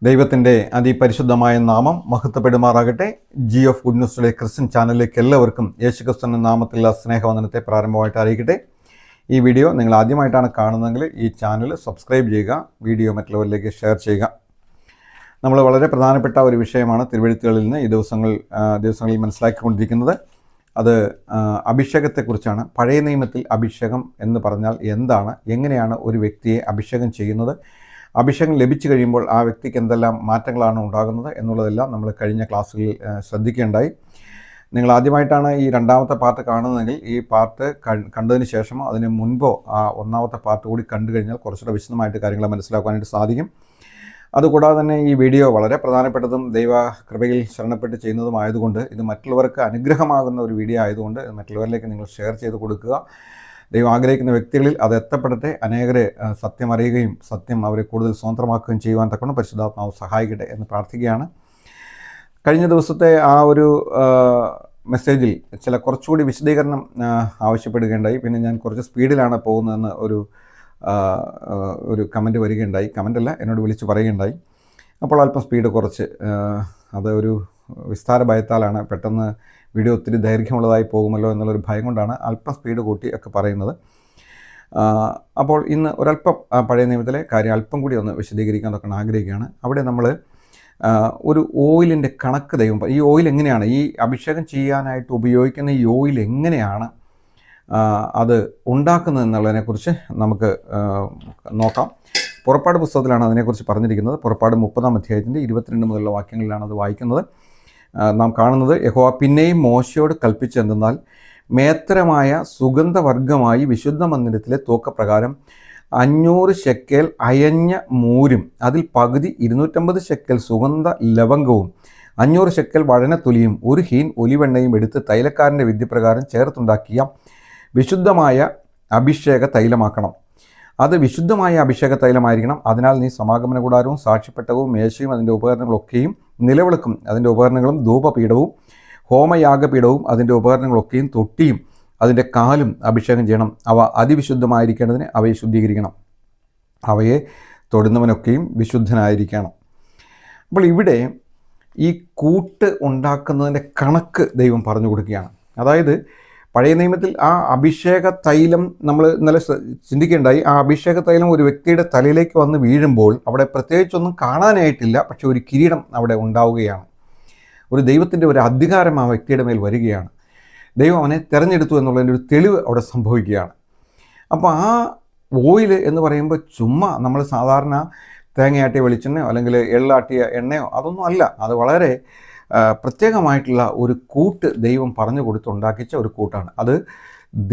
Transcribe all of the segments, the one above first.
ദൈവത്തിൻ്റെ അതിപരിശുദ്ധമായ നാമം മഹത്വപ്പെടുമാറാകട്ടെ. G of good ന്യൂസിലെ Christian ചാനലിലേക്ക് എല്ലാവർക്കും യേശുക്രിസ്തുവിൻ്റെ നാമത്തിലുള്ള സ്നേഹവന്ദനത്തെ പ്രാരംഭമായിട്ട് അറിയിക്കട്ടെ. ഈ വീഡിയോ നിങ്ങൾ ആദ്യമായിട്ടാണ് കാണുന്നതെങ്കിൽ ഈ ചാനൽ സബ്സ്ക്രൈബ് ചെയ്യുക, വീഡിയോ മറ്റുള്ളവരിലേക്ക് ഷെയർ ചെയ്യുക. നമ്മൾ വളരെ പ്രധാനപ്പെട്ട ഒരു വിഷയമാണ് തിരുവെഴുത്തുകളിൽ നിന്ന് ഈ ദിവസങ്ങളിൽ മനസ്സിലാക്കിക്കൊണ്ടിരിക്കുന്നത്. അത് അഭിഷേകത്തെക്കുറിച്ചാണ്. പഴയ നിയമത്തിൽ അഭിഷേകം എന്ന് പറഞ്ഞാൽ എന്താണ്, എങ്ങനെയാണ് ഒരു വ്യക്തിയെ അഭിഷേകം ചെയ്യുന്നത്, അഭിഷേകം ലഭിച്ചു കഴിയുമ്പോൾ ആ വ്യക്തിക്ക് എന്തെല്ലാം മാറ്റങ്ങളാണ് ഉണ്ടാകുന്നത് എന്നുള്ളതെല്ലാം നമ്മൾ കഴിഞ്ഞ ക്ലാസ്സുകളിൽ ശ്രദ്ധിക്കേണ്ടായി. നിങ്ങൾ ആദ്യമായിട്ടാണ് ഈ രണ്ടാമത്തെ പാർട്ട് കാണുന്നതെങ്കിൽ ഈ പാർട്ട് കണ്ടതിന് ശേഷമോ അതിന് മുൻപോ ആ ഒന്നാമത്തെ പാർട്ട് കൂടി കണ്ടു കഴിഞ്ഞാൽ കുറച്ചുകൂടെ വിശദമായിട്ട് കാര്യങ്ങൾ മനസ്സിലാക്കാനായിട്ട് സാധിക്കും. അതുകൂടാതെ തന്നെ ഈ വീഡിയോ വളരെ പ്രധാനപ്പെട്ടതും ദൈവകൃപയിൽ ശരണപ്പെട്ട് ചെയ്യുന്നതുമായതുകൊണ്ട് ഇത് മറ്റുള്ളവർക്ക് അനുഗ്രഹമാകുന്ന ഒരു വീഡിയോ ആയതുകൊണ്ട് മറ്റുള്ളവരിലേക്ക് നിങ്ങൾ ഷെയർ ചെയ്ത് കൊടുക്കുക. ദൈവം ആഗ്രഹിക്കുന്ന വ്യക്തികളിൽ അത് എത്തപ്പെടട്ടെ. അനേകരെ സത്യം അറിയുകയും സത്യം അവരെ കൂടുതൽ സ്വതന്ത്രമാക്കുകയും ചെയ്യുവാൻ തക്കണം പരിശുദ്ധാത്മാവ് സഹായിക്കട്ടെ എന്ന് പ്രാർത്ഥിക്കുകയാണ്. കഴിഞ്ഞ ദിവസത്തെ ആ ഒരു മെസ്സേജിൽ കുറച്ചുകൂടി വിശദീകരണം ആവശ്യപ്പെടുകയുണ്ടായി. പിന്നെ ഞാൻ കുറച്ച് സ്പീഡിലാണ് പോകുന്നതെന്ന് ഒരു കമൻറ്റ് വരികയുണ്ടായി. കമൻ്റല്ല, എന്നോട് വിളിച്ച് പറയുകയുണ്ടായി. അപ്പോൾ അല്പം സ്പീഡ് കുറച്ച്, അത് ഒരു വിസ്താര ഭയത്താലാണ്, പെട്ടെന്ന് വീഡിയോ ഒത്തിരി ദൈർഘ്യമുള്ളതായി പോകുമല്ലോ എന്നുള്ളൊരു ഭയം കൊണ്ടാണ് അല്പം സ്പീഡ് കൂട്ടി ഒക്കെ പറയുന്നത്. അപ്പോൾ ഇന്ന് ഒരല്പം പഴയ നിയമത്തിലെ കാര്യം അല്പം കൂടി ഒന്ന് വിശദീകരിക്കാൻ തൊക്കെ ആഗ്രഹിക്കുകയാണ്. അവിടെ നമ്മൾ ഒരു ഓയിലിൻ്റെ കണക്ക് ദൈവം, ഈ ഓയിൽ എങ്ങനെയാണ്, ഈ അഭിഷേകം ചെയ്യാനായിട്ട് ഉപയോഗിക്കുന്ന ഈ ഓയിൽ എങ്ങനെയാണ് അത് ഉണ്ടാക്കുന്നത് എന്നുള്ളതിനെക്കുറിച്ച് നമുക്ക് നോക്കാം. പുറപ്പാട് പുസ്തകത്തിലാണ് അതിനെക്കുറിച്ച് പറഞ്ഞിരിക്കുന്നത്. പുറപ്പാട് 30-ാം അധ്യായത്തിൻ്റെ 22 മുതലുള്ള വാക്യങ്ങളിലാണ് അത് വായിക്കുന്നത്. നാം കാണുന്നത്, യഹോവ പിന്നെയും മോശയോട് കൽപ്പിച്ചെന്തെന്നാൽ മേത്തരമായ സുഗന്ധവർഗമായി വിശുദ്ധ മന്ദിരത്തിലെ തൂക്കപ്രകാരം 500 ശെക്കേൽ അയഞ്ഞ മൂരും അതിൽ പകുതി 250 ശെക്കേൽ സുഗന്ധ ലവംഗവും 500 ശെക്കേൽ വഴനത്തൊലിയും 1 ഹീൻ ഒലിവെണ്ണയും എടുത്ത് തൈലക്കാരൻ്റെ വിധിപ്രകാരം ചേർത്തുണ്ടാക്കിയ വിശുദ്ധമായ അഭിഷേക തൈലമാക്കണം. അത് വിശുദ്ധമായ അഭിഷേക തൈലമായിരിക്കണം. അതിനാൽ നീ സമാഗമന കൂടാരവും സാക്ഷ്യപ്പെട്ടവും മേശയും അതിൻ്റെ ഉപകരണങ്ങളൊക്കെയും നിലവിളക്കും അതിൻ്റെ ഉപകരണങ്ങളും ധൂപപീഠവും ഹോമയാഗപീഠവും അതിൻ്റെ ഉപകരണങ്ങളൊക്കെയും തൊട്ടിയും അതിൻ്റെ കാലും അഭിഷേകം ചെയ്യണം. അവ അതിവിശുദ്ധമായിരിക്കേണ്ടതിന് അവയെ ശുദ്ധീകരിക്കണം. അവയെ തൊടുന്നവനൊക്കെയും വിശുദ്ധനായിരിക്കണം. അപ്പോൾ ഇവിടെ ഈ കൂട്ട് ഉണ്ടാക്കുന്നതിൻ്റെ കണക്ക് ദൈവം പറഞ്ഞു കൊടുക്കുകയാണ്. അതായത് പഴയ നിയമത്തിൽ ആ അഭിഷേക തൈലം നമ്മൾ ഇന്നലെ ചിന്തിക്കേണ്ടായി. ആ അഭിഷേക തൈലം ഒരു വ്യക്തിയുടെ തലയിലേക്ക് വന്ന് വീഴുമ്പോൾ അവിടെ പ്രത്യേകിച്ചൊന്നും കാണാനായിട്ടില്ല, പക്ഷെ ഒരു കിരീടം അവിടെ ഉണ്ടാവുകയാണ്. ഒരു ദൈവത്തിൻ്റെ ഒരു അധികാരം ആ വ്യക്തിയുടെ മേൽ വരികയാണ്. ദൈവം അവനെ തിരഞ്ഞെടുത്തു എന്നുള്ളതിൻ്റെ ഒരു തെളിവ് അവിടെ സംഭവിക്കുകയാണ്. അപ്പോൾ ആ ഓയിൽ എന്ന് പറയുമ്പോൾ ചുമ്മാ നമ്മൾ സാധാരണ തേങ്ങയാട്ടിയ വെളിച്ചെണ്ണയോ അല്ലെങ്കിൽ എള്ളാട്ടിയ എണ്ണയോ അതൊന്നും അല്ല. അത് വളരെ പ്രത്യേകമായിട്ടുള്ള ഒരു കൂട്ട് ദൈവം പറഞ്ഞു കൊടുത്തുണ്ടാക്കിച്ച ഒരു കൂട്ടാണ്. അത്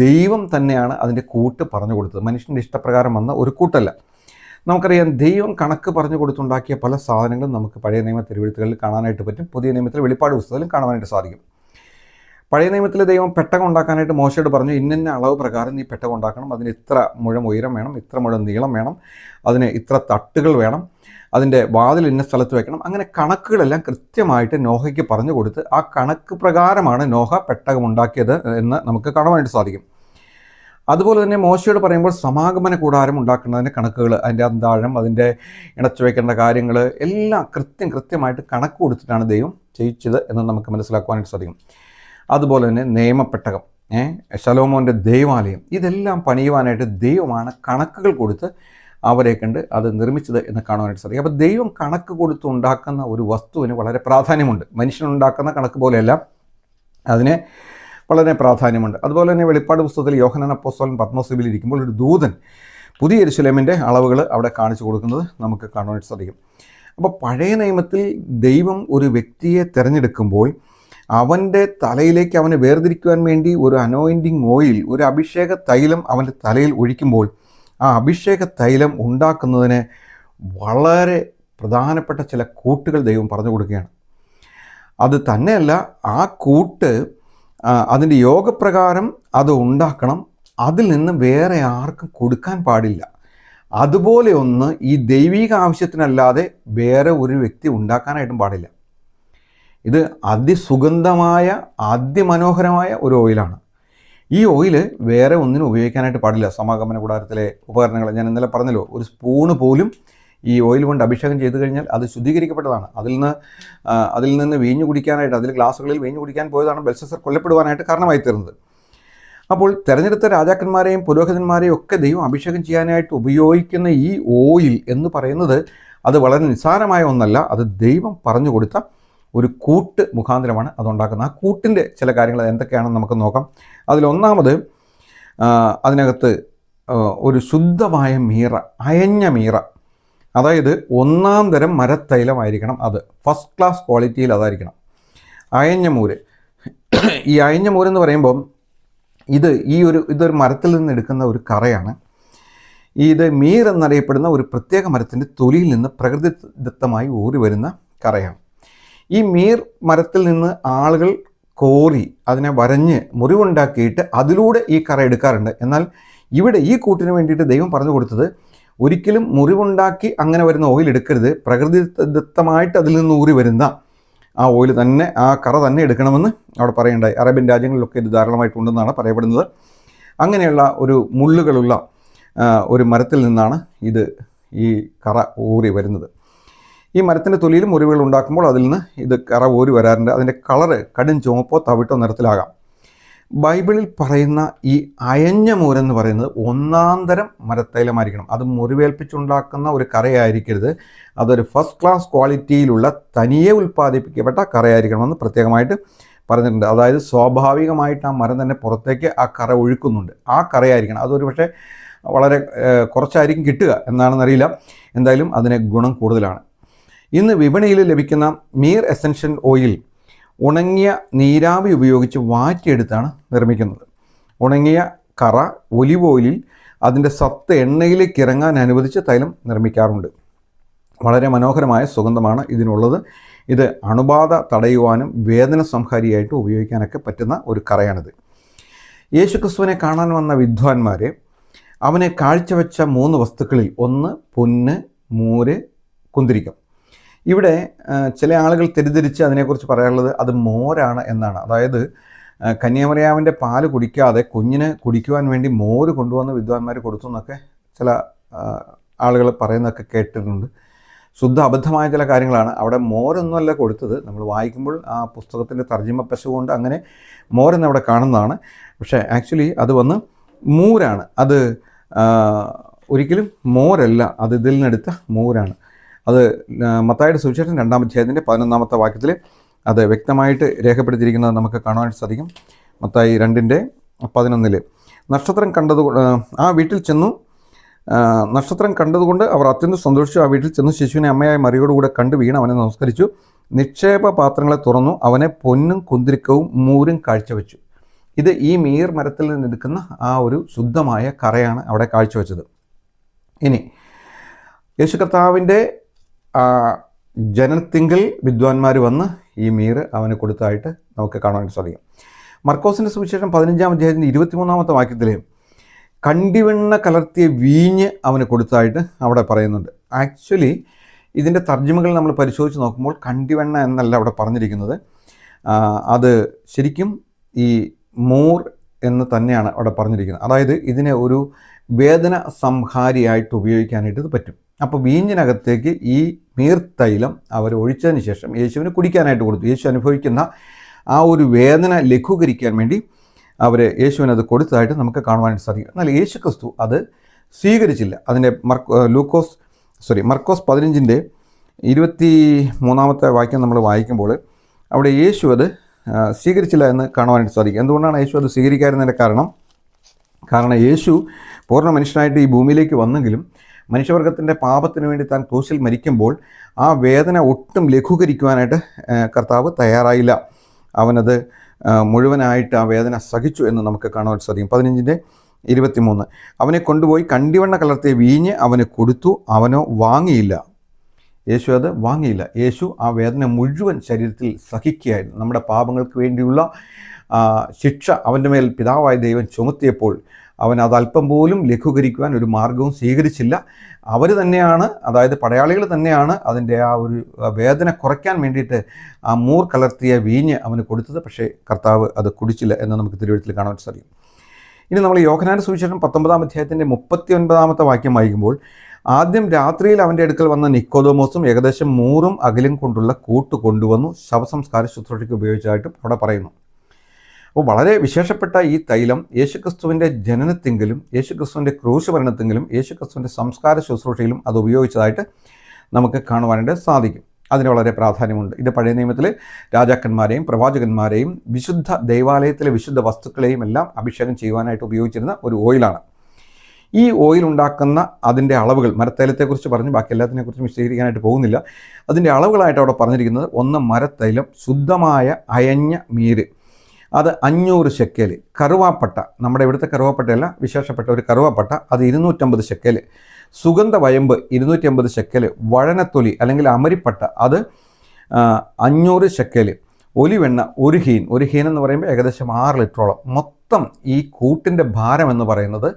ദൈവം തന്നെയാണ് അതിൻ്റെ കൂട്ട് പറഞ്ഞു കൊടുത്തത്. മനുഷ്യൻ്റെ ഇഷ്ടപ്രകാരം വന്ന ഒരു കൂട്ടല്ല. നമുക്കറിയാം, ദൈവം കണക്ക് പറഞ്ഞു കൊടുത്തുണ്ടാക്കിയ പല സാധനങ്ങളും നമുക്ക് പഴയ നിയമ തിരുവെഴുത്തുകളിൽ കാണാനായിട്ട് പറ്റും. പുതിയ നിയമത്തിൽ വെളിപ്പാട് പുസ്തകത്തിലും കാണാനായിട്ട് സാധിക്കും. പഴയ നിയമത്തിൽ ദൈവം പെട്ടകം ഉണ്ടാക്കാനായിട്ട് മോശയോട് പറഞ്ഞു, ഇന്ന അളവ് പ്രകാരം നീ പെട്ടകം ഉണ്ടാക്കണം. അതിന് ഇത്ര മുഴം ഉയരം വേണം, ഇത്ര മുഴം നീളം വേണം, അതിന് ഇത്ര തട്ടുകൾ വേണം, അതിൻ്റെ വാതിൽ ഇന്ന സ്ഥലത്ത് വെക്കണം. അങ്ങനെ കണക്കുകളെല്ലാം കൃത്യമായിട്ട് നോഹയ്ക്ക് പറഞ്ഞു കൊടുത്ത് ആ കണക്ക് പ്രകാരമാണ് നോഹ പെട്ടകം ഉണ്ടാക്കിയത് എന്ന് നമുക്ക് കാണാനായിട്ട് സാധിക്കും. അതുപോലെ തന്നെ മോശയോട് പറയുമ്പോൾ സമാഗമന കൂടാരം ഉണ്ടാക്കുന്നതിൻ്റെ കണക്കുകൾ, അതിൻ്റെ അന്താഴം, അതിൻ്റെ ഇണച്ചു വയ്ക്കേണ്ട കാര്യങ്ങൾ എല്ലാം കൃത്യമായിട്ട് കണക്ക് കൊടുത്തിട്ടാണ് ദൈവം ചെയ്യിച്ചത് എന്ന് നമുക്ക് മനസ്സിലാക്കുവാനായിട്ട് സാധിക്കും. അതുപോലെ തന്നെ നിയമപ്പെട്ടകം, ശലോമോൻ്റെ ദൈവാലയം, ഇതെല്ലാം പണിയുവാനായിട്ട് ദൈവമാണ് കണക്കുകൾ കൊടുത്ത് അവരെ കണ്ട് അത് നിർമ്മിച്ചത് എന്ന് കാണുവാനായിട്ട് സാധിക്കും. അപ്പോൾ ദൈവം കണക്ക് കൊടുത്ത് ഉണ്ടാക്കുന്ന ഒരു വസ്തുവിന് വളരെ പ്രാധാന്യമുണ്ട്. മനുഷ്യനുണ്ടാക്കുന്ന കണക്ക് പോലെയല്ല, അതിന് വളരെ പ്രാധാന്യമുണ്ട്. അതുപോലെ തന്നെ വെളിപ്പാട് പുസ്തകത്തിൽ യോഹന്നാൻ അപ്പോസ്തലൻ പത്മോസ് ഇരിക്കുമ്പോൾ ഒരു ദൂതൻ പുതിയ യെരൂശലേമിൻ്റെ അളവുകൾ അവിടെ കാണിച്ചു കൊടുക്കുന്നത് നമുക്ക് കാണുവാനായിട്ട് സാധിക്കും. അപ്പോൾ പഴയ നിയമത്തിൽ ദൈവം ഒരു വ്യക്തിയെ തിരഞ്ഞെടുക്കുമ്പോൾ അവൻ്റെ തലയിലേക്ക് അവനെ വേർതിരിക്കുവാൻ വേണ്ടി ഒരു അനോയിൻറ്റിങ് ഓയിൽ, ഒരു അഭിഷേക തൈലം അവൻ്റെ തലയിൽ ഒഴിക്കുമ്പോൾ ആ അഭിഷേക തൈലം ഉണ്ടാക്കുന്നതിന് വളരെ പ്രധാനപ്പെട്ട ചില കൂട്ടുകൾ ദൈവം പറഞ്ഞു കൊടുക്കുകയാണ്. അത് തന്നെയല്ല, ആ കൂട്ട് അതിൻ്റെ യോഗപ്രകാരം അത് ഉണ്ടാക്കണം. അതിൽ നിന്ന് വേറെ ആർക്കും കൊടുക്കാൻ പാടില്ല. അതുപോലെ ഒന്ന് ഈ ദൈവിക ആവശ്യത്തിനല്ലാതെ വേറെ ഒരു വ്യക്തി ഉണ്ടാക്കാനായിട്ടും പാടില്ല. ഇത് അതിസുഗന്ധമായ അതിമനോഹരമായ ഒരു ഓയിലാണ്. ഈ ഓയിൽ വേറെ ഒന്നിനും ഉപയോഗിക്കാനായിട്ട് പാടില്ല. സമാഗമന കൂടാരത്തിലെ ഉപകരണങ്ങൾ ഞാൻ ഇന്നലെ പറഞ്ഞല്ലോ, ഒരു സ്പൂണ് പോലും ഈ ഓയിൽ കൊണ്ട് അഭിഷേകം ചെയ്തു കഴിഞ്ഞാൽ അത് ശുദ്ധീകരിക്കപ്പെട്ടതാണ്. അതിൽ നിന്ന് വീഞ്ഞു കുടിക്കാനായിട്ട്, അതിൽ ഗ്ലാസ്സുകളിൽ വീഞ്ഞു കുടിക്കാൻ പോയതാണ് ബെൽഷസ്സർ കൊല്ലപ്പെടുവാനായിട്ട് കാരണമായി തീർന്നത്. അപ്പോൾ തിരഞ്ഞെടുത്ത രാജാക്കന്മാരെയും പുരോഹിതന്മാരെയും ഒക്കെ ദൈവം അഭിഷേകം ചെയ്യാനായിട്ട് ഉപയോഗിക്കുന്ന ഈ ഓയിൽ എന്ന് പറയുന്നത് അത് വളരെ നിസ്സാരമായ ഒന്നല്ല. അത് ദൈവം പറഞ്ഞു കൊടുത്ത ഒരു കൂട്ട് മുഖാന്തരമാണ് അതുണ്ടാക്കുന്നത്. ആ കൂട്ടിൻ്റെ ചില കാര്യങ്ങൾ എന്തൊക്കെയാണെന്ന് നമുക്ക് നോക്കാം. അതിലൊന്നാമത്, അതിനകത്ത് ഒരു ശുദ്ധമായ മീറ, അയഞ്ഞ മീറ, അതായത് ഒന്നാം തരം മരത്തൈലമായിരിക്കണം. അത് ഫസ്റ്റ് ക്ലാസ് ക്വാളിറ്റിയിൽ അതായിരിക്കണം. അയഞ്ഞ മൂര്. ഈ അയഞ്ഞ മൂരെന്ന് പറയുമ്പം ഇതൊരു മരത്തിൽ നിന്ന് എടുക്കുന്ന ഒരു കറയാണ്. ഇത് മീർ എന്നറിയപ്പെടുന്ന ഒരു പ്രത്യേക മരത്തിൻ്റെ തൊലിയിൽ നിന്ന് പ്രകൃതിദത്തമായി ഊറി വരുന്ന കറയാണ്. ഈ മീർ മരത്തിൽ നിന്ന് ആളുകൾ കോറി അതിനെ വരഞ്ഞ് മുറിവുണ്ടാക്കിയിട്ട് അതിലൂടെ ഈ കറ എടുക്കാറുണ്ട്. എന്നാൽ ഇവിടെ ഈ കൂട്ടിന് വേണ്ടിയിട്ട് ദൈവം പറഞ്ഞു കൊടുത്തത്, ഒരിക്കലും മുറിവുണ്ടാക്കി അങ്ങനെ വരുന്ന ഓയിൽ എടുക്കരുത്. പ്രകൃതിദത്തമായിട്ട് അതിൽ നിന്ന് ഊറി വരുന്ന ആ ഓയിൽ തന്നെ, ആ കറ തന്നെ എടുക്കണമെന്ന് അവിടെ പറയുണ്ടായി. അറേബ്യൻ രാജ്യങ്ങളിലൊക്കെ ഇത് ധാരാളമായിട്ടുണ്ടെന്നാണ് പറയപ്പെടുന്നത്. അങ്ങനെയുള്ള ഒരു മുള്ളുകളുള്ള ഒരു മരത്തിൽ നിന്നാണ് ഈ കറ ഊറി വരുന്നത്. ഈ മരത്തിൻ്റെ തൊലിയിൽ മുറിവുകൾ ഉണ്ടാക്കുമ്പോൾ അതിൽ നിന്ന് ഇത് കറ ഊരി വരാറുണ്ട്. അതിൻ്റെ കളറ് കടും ചുവപ്പോ തവിട്ടോ നിറത്തിലാകാം. ബൈബിളിൽ പറയുന്ന ഈ അയഞ്ഞ മൂരെന്ന് പറയുന്നത് ഒന്നാം തരം മരത്തൈലമായിരിക്കണം. അത് മുറിവേൽപ്പിച്ചുണ്ടാക്കുന്ന ഒരു കറയായിരിക്കരുത്. അതൊരു ഫസ്റ്റ് ക്ലാസ് ക്വാളിറ്റിയിലുള്ള തനിയെ ഉൽപ്പാദിപ്പിക്കപ്പെട്ട കറയായിരിക്കണമെന്ന് പ്രത്യേകമായിട്ട് പറഞ്ഞിട്ടുണ്ട്. അതായത് സ്വാഭാവികമായിട്ട് ആ മരം തന്നെ പുറത്തേക്ക് ആ കറ ഒഴുക്കുന്നുണ്ട്. ആ കറയായിരിക്കണം. അതൊരു പക്ഷേ വളരെ കുറച്ചായിരിക്കും കിട്ടുക, എന്നാണെന്നറിയില്ല. എന്തായാലും അതിന് ഗുണം കൂടുതലാണ്. ഇന്ന് വിപണിയിൽ ലഭിക്കുന്ന മീർ എസൻഷ്യൽ ഓയിൽ ഉണങ്ങിയ നീരാവി ഉപയോഗിച്ച് വാറ്റിയെടുത്താണ് നിർമ്മിക്കുന്നത്. ഉണങ്ങിയ കറ ഒലിവ് ഓയിലിൽ അതിൻ്റെ സത്ത് എണ്ണയിലേക്ക് ഇറങ്ങാൻ അനുവദിച്ച് തൈലം നിർമ്മിക്കാറുണ്ട്. വളരെ മനോഹരമായ സുഗന്ധമാണ് ഇതിനുള്ളത്. ഇത് അണുബാധ തടയുവാനും വേദന സംഹാരിയായിട്ട് ഉപയോഗിക്കാനൊക്കെ പറ്റുന്ന ഒരു കറയാണിത്. യേശുക്രിസ്തുവിനെ കാണാൻ വന്ന വിദ്വാൻമാരെ അവനെ കാഴ്ചവെച്ച 3 വസ്തുക്കളിൽ ഒന്ന് പൊന്ന്, മൂര്, കുന്തിരിക്കം. ഇവിടെ ചില ആളുകൾ തെറ്റിദ്ധരിച്ച് അതിനെക്കുറിച്ച് പറയാനുള്ളത് അത് മോരാണ് എന്നാണ്. അതായത് കന്യാമറിയാമിൻ്റെ പാല് കുടിക്കാതെ കുഞ്ഞിന് കുടിക്കുവാൻ വേണ്ടി മോര് കൊണ്ടുവന്ന് വിദ്വാൻമാർ കൊടുത്തു എന്നൊക്കെ ചില ആളുകൾ പറയുന്നതൊക്കെ കേട്ടിട്ടുണ്ട്. ശുദ്ധ അബദ്ധമായ ചില കാര്യങ്ങളാണ്. അവിടെ മോരൊന്നുമല്ല കൊടുത്തത്. നമ്മൾ വായിക്കുമ്പോൾ ആ പുസ്തകത്തിൻ്റെ തർജ്ജിമ പശുകൊണ്ട് അങ്ങനെ മോരെന്ന് അവിടെ കാണുന്നതാണ്. പക്ഷേ ആക്ച്വലി അത് വന്ന് മൂരാണ്. അത് ഒരിക്കലും മോരല്ല, അത് ഇതിൽ നിന്നെടുത്ത മൂരാണ്. അത് മത്തായിയുടെ സുവിശേഷം 2-ാം അധ്യായത്തിൻ്റെ 11-ാമത്തെ വാക്യത്തിൽ അത് വ്യക്തമായിട്ട് രേഖപ്പെടുത്തിയിരിക്കുന്നത് നമുക്ക് കാണുവാൻ സാധിക്കും. മത്തായി 2:11 നക്ഷത്രം ആ വീട്ടിൽ ചെന്നു. നക്ഷത്രം കണ്ടതുകൊണ്ട് അവർ അത്യന്തം സന്തോഷിച്ചു. ആ വീട്ടിൽ ചെന്നു ശിശുവിനെ അമ്മയായ മറിയോടുകൂടെ കണ്ടു വീണ് അവനെ നമസ്കരിച്ചു. നിക്ഷേപ പാത്രങ്ങളെ തുറന്നു അവനെ പൊന്നും കുന്തിരിക്കവും മൂരും കാഴ്ചവെച്ചു. ഇത് ഈ മീർ മരത്തിൽ നിന്നെടുക്കുന്ന ആ ഒരു ശുദ്ധമായ കറയാണ് അവിടെ കാഴ്ചവെച്ചത്. ഇനി യേശു കർത്താവിൻ്റെ ജനനത്തിങ്കൽ വിദ്വാൻമാർ വന്ന് ഈ മീർ അവന് കൊടുത്തതായിട്ട് നമുക്ക് കാണാൻ സാധിക്കും. മർക്കോസിൻ്റെ സുവിശേഷം 15-ാം അധ്യായത്തിൻ്റെ 23-ാമത്തെ വാക്യത്തിൽ കണ്ടിവെണ്ണ കലർത്തിയ വീഞ്ഞ് അവന് കൊടുത്തതായിട്ട് അവിടെ പറയുന്നുണ്ട്. ആക്ച്വലി ഇതിൻ്റെ തർജ്ജിമകൾ നമ്മൾ പരിശോധിച്ച് നോക്കുമ്പോൾ കണ്ടിവെണ്ണ എന്നല്ല അവിടെ പറഞ്ഞിരിക്കുന്നത്. അത് ശരിക്കും ഈ മൂർ എന്ന് തന്നെയാണ് അവിടെ പറഞ്ഞിരിക്കുന്നത്. അതായത് ഇതിനെ ഒരു വേദന സംഹാരിയായിട്ട് ഉപയോഗിക്കാനായിട്ട് ഇത് പറ്റും. അപ്പോൾ വീഞ്ഞിനകത്തേക്ക് ഈ മീർത്തൈലം അവർ ഒഴിച്ചതിന് ശേഷം യേശുവിന് കുടിക്കാനായിട്ട് കൊടുത്തു. യേശു അനുഭവിക്കുന്ന ആ ഒരു വേദന ലഘൂകരിക്കാൻ വേണ്ടി അവർ യേശുവിനത് കൊടുത്തതായിട്ട് നമുക്ക് കാണുവാനായിട്ട് സാധിക്കും. എന്നാൽ യേശു ക്രിസ്തു അത് സ്വീകരിച്ചില്ല. അതിൻ്റെ മർക്കോസ് 15-ന്റെ 23-ാമത്തെ വാക്യം നമ്മൾ വായിക്കുമ്പോൾ അവിടെ യേശു അത് സ്വീകരിച്ചില്ല എന്ന് കാണുവാനായിട്ട് സാധിക്കും. എന്തുകൊണ്ടാണ് യേശു അത് സ്വീകരിക്കാതിരുന്നതിൻ്റെ കാരണം യേശു പൂർണ്ണ മനുഷ്യനായിട്ട് ഈ ഭൂമിയിലേക്ക് വന്നെങ്കിലും മനുഷ്യവർഗത്തിൻ്റെ പാപത്തിന് വേണ്ടി താൻ ക്രൂശിൽ മരിക്കുമ്പോൾ ആ വേദന ഒട്ടും ലഘൂകരിക്കുവാനായിട്ട് കർത്താവ് തയ്യാറായില്ല. അവനത് മുഴുവനായിട്ട് ആ വേദന സഹിച്ചു എന്ന് നമുക്ക് കാണുവാൻ സാധിക്കും. 15-ന്റെ 23 അവനെ കൊണ്ടുപോയി കണ്ടിവെണ്ണ കലർത്തിയ വീഞ്ഞ് അവന് കൊടുത്തു, അവനോ വാങ്ങിയില്ല. യേശു അത് വാങ്ങിയില്ല. യേശു ആ വേദന മുഴുവൻ ശരീരത്തിൽ സഹിക്കുകയായിരുന്നു. നമ്മുടെ പാപങ്ങൾക്ക് വേണ്ടിയുള്ള ശിക്ഷ അവൻ്റെ മേൽ പിതാവായ ദൈവം ചുമത്തിയപ്പോൾ അവൻ അത് അല്പം പോലും ലഘൂകരിക്കുവാൻ ഒരു മാർഗവും സ്വീകരിച്ചില്ല. അവർ തന്നെയാണ്, അതായത് പടയാളികൾ തന്നെയാണ് അതിൻ്റെ ആ ഒരു വേദന കുറയ്ക്കാൻ വേണ്ടിയിട്ട് ആ മൂർ കലർത്തിയ വീഞ്ഞ് അവന് കൊടുത്തത്. പക്ഷേ കർത്താവ് അത് കുടിച്ചില്ല എന്ന് നമുക്ക് തിരുവെഴുത്തിൽ കാണാൻ സാധിക്കും. ഇനി നമ്മൾ യോഹന്നാന്റെ സുവിശേഷം 19-ാം അധ്യായത്തിൻ്റെ 39-ാമത്തെ വാക്യം വായിക്കുമ്പോൾ ആദ്യം രാത്രിയിൽ അവൻ്റെ അടുക്കൽ വന്ന നിക്കോദോമോസും ഏകദേശം 100 അകലും കൊണ്ടുള്ള കൂട്ട് കൊണ്ടുവന്നു ശവസംസ്കാര ശുശ്രൂഷയ്ക്ക് ഉപയോഗിച്ചതായിട്ടും അവിടെ പറയുന്നു. അപ്പോൾ വളരെ വിശേഷപ്പെട്ട ഈ തൈലം യേശുക്രിസ്തുവിൻ്റെ ജനനത്തെങ്കിലും യേശുക്രിസ്തുവിൻ്റെ ക്രൂശ് മരണത്തെങ്കിലും യേശുക്രിസ്തുവിൻ്റെ സംസ്കാര ശുശ്രൂഷയിലും അത് ഉപയോഗിച്ചതായിട്ട് നമുക്ക് കാണുവാനായിട്ട് സാധിക്കും. അതിന് വളരെ പ്രാധാന്യമുണ്ട്. ഇത് പഴയ നിയമത്തിൽ രാജാക്കന്മാരെയും പ്രവാചകന്മാരെയും വിശുദ്ധ ദൈവാലയത്തിലെ വിശുദ്ധ വസ്തുക്കളെയും എല്ലാം അഭിഷേകം ചെയ്യുവാനായിട്ട് ഉപയോഗിച്ചിരുന്ന ഒരു ഓയിലാണ്. ഈ ഓയിൽ ഉണ്ടാക്കുന്ന അതിൻ്റെ അളവുകൾ, മരത്തൈലത്തെക്കുറിച്ച് പറഞ്ഞു, ബാക്കി എല്ലാത്തിനെക്കുറിച്ചും വിശദീകരിക്കാനായിട്ട് പോകുന്നില്ല. അതിൻ്റെ അളവുകളായിട്ട് അവിടെ പറഞ്ഞിരിക്കുന്നത്, 1 മരത്തൈലം, ശുദ്ധമായ അയഞ്ഞ മീര്, അത് 500 ശെക്കൽ, കറുവാപ്പട്ട, നമ്മുടെ ഇവിടുത്തെ കറുവാപ്പട്ടയല്ല, വിശേഷപ്പെട്ട ഒരു കറുവാപ്പട്ട, അത് 250 ശെക്കൽ, സുഗന്ധ വയമ്പ് 250 ശെക്കൽ, വഴനത്തൊലി അല്ലെങ്കിൽ അമരിപ്പട്ട അത് 500 ശെക്കൽ, ഒലിവെണ്ണ 1 ഹീൻ. 1 ഹീൻ എന്ന് പറയുമ്പോൾ ഏകദേശം 6 ലിറ്ററോളം. മൊത്തം ഈ കൂട്ടിൻ്റെ ഭാരം എന്ന് പറയുന്നത്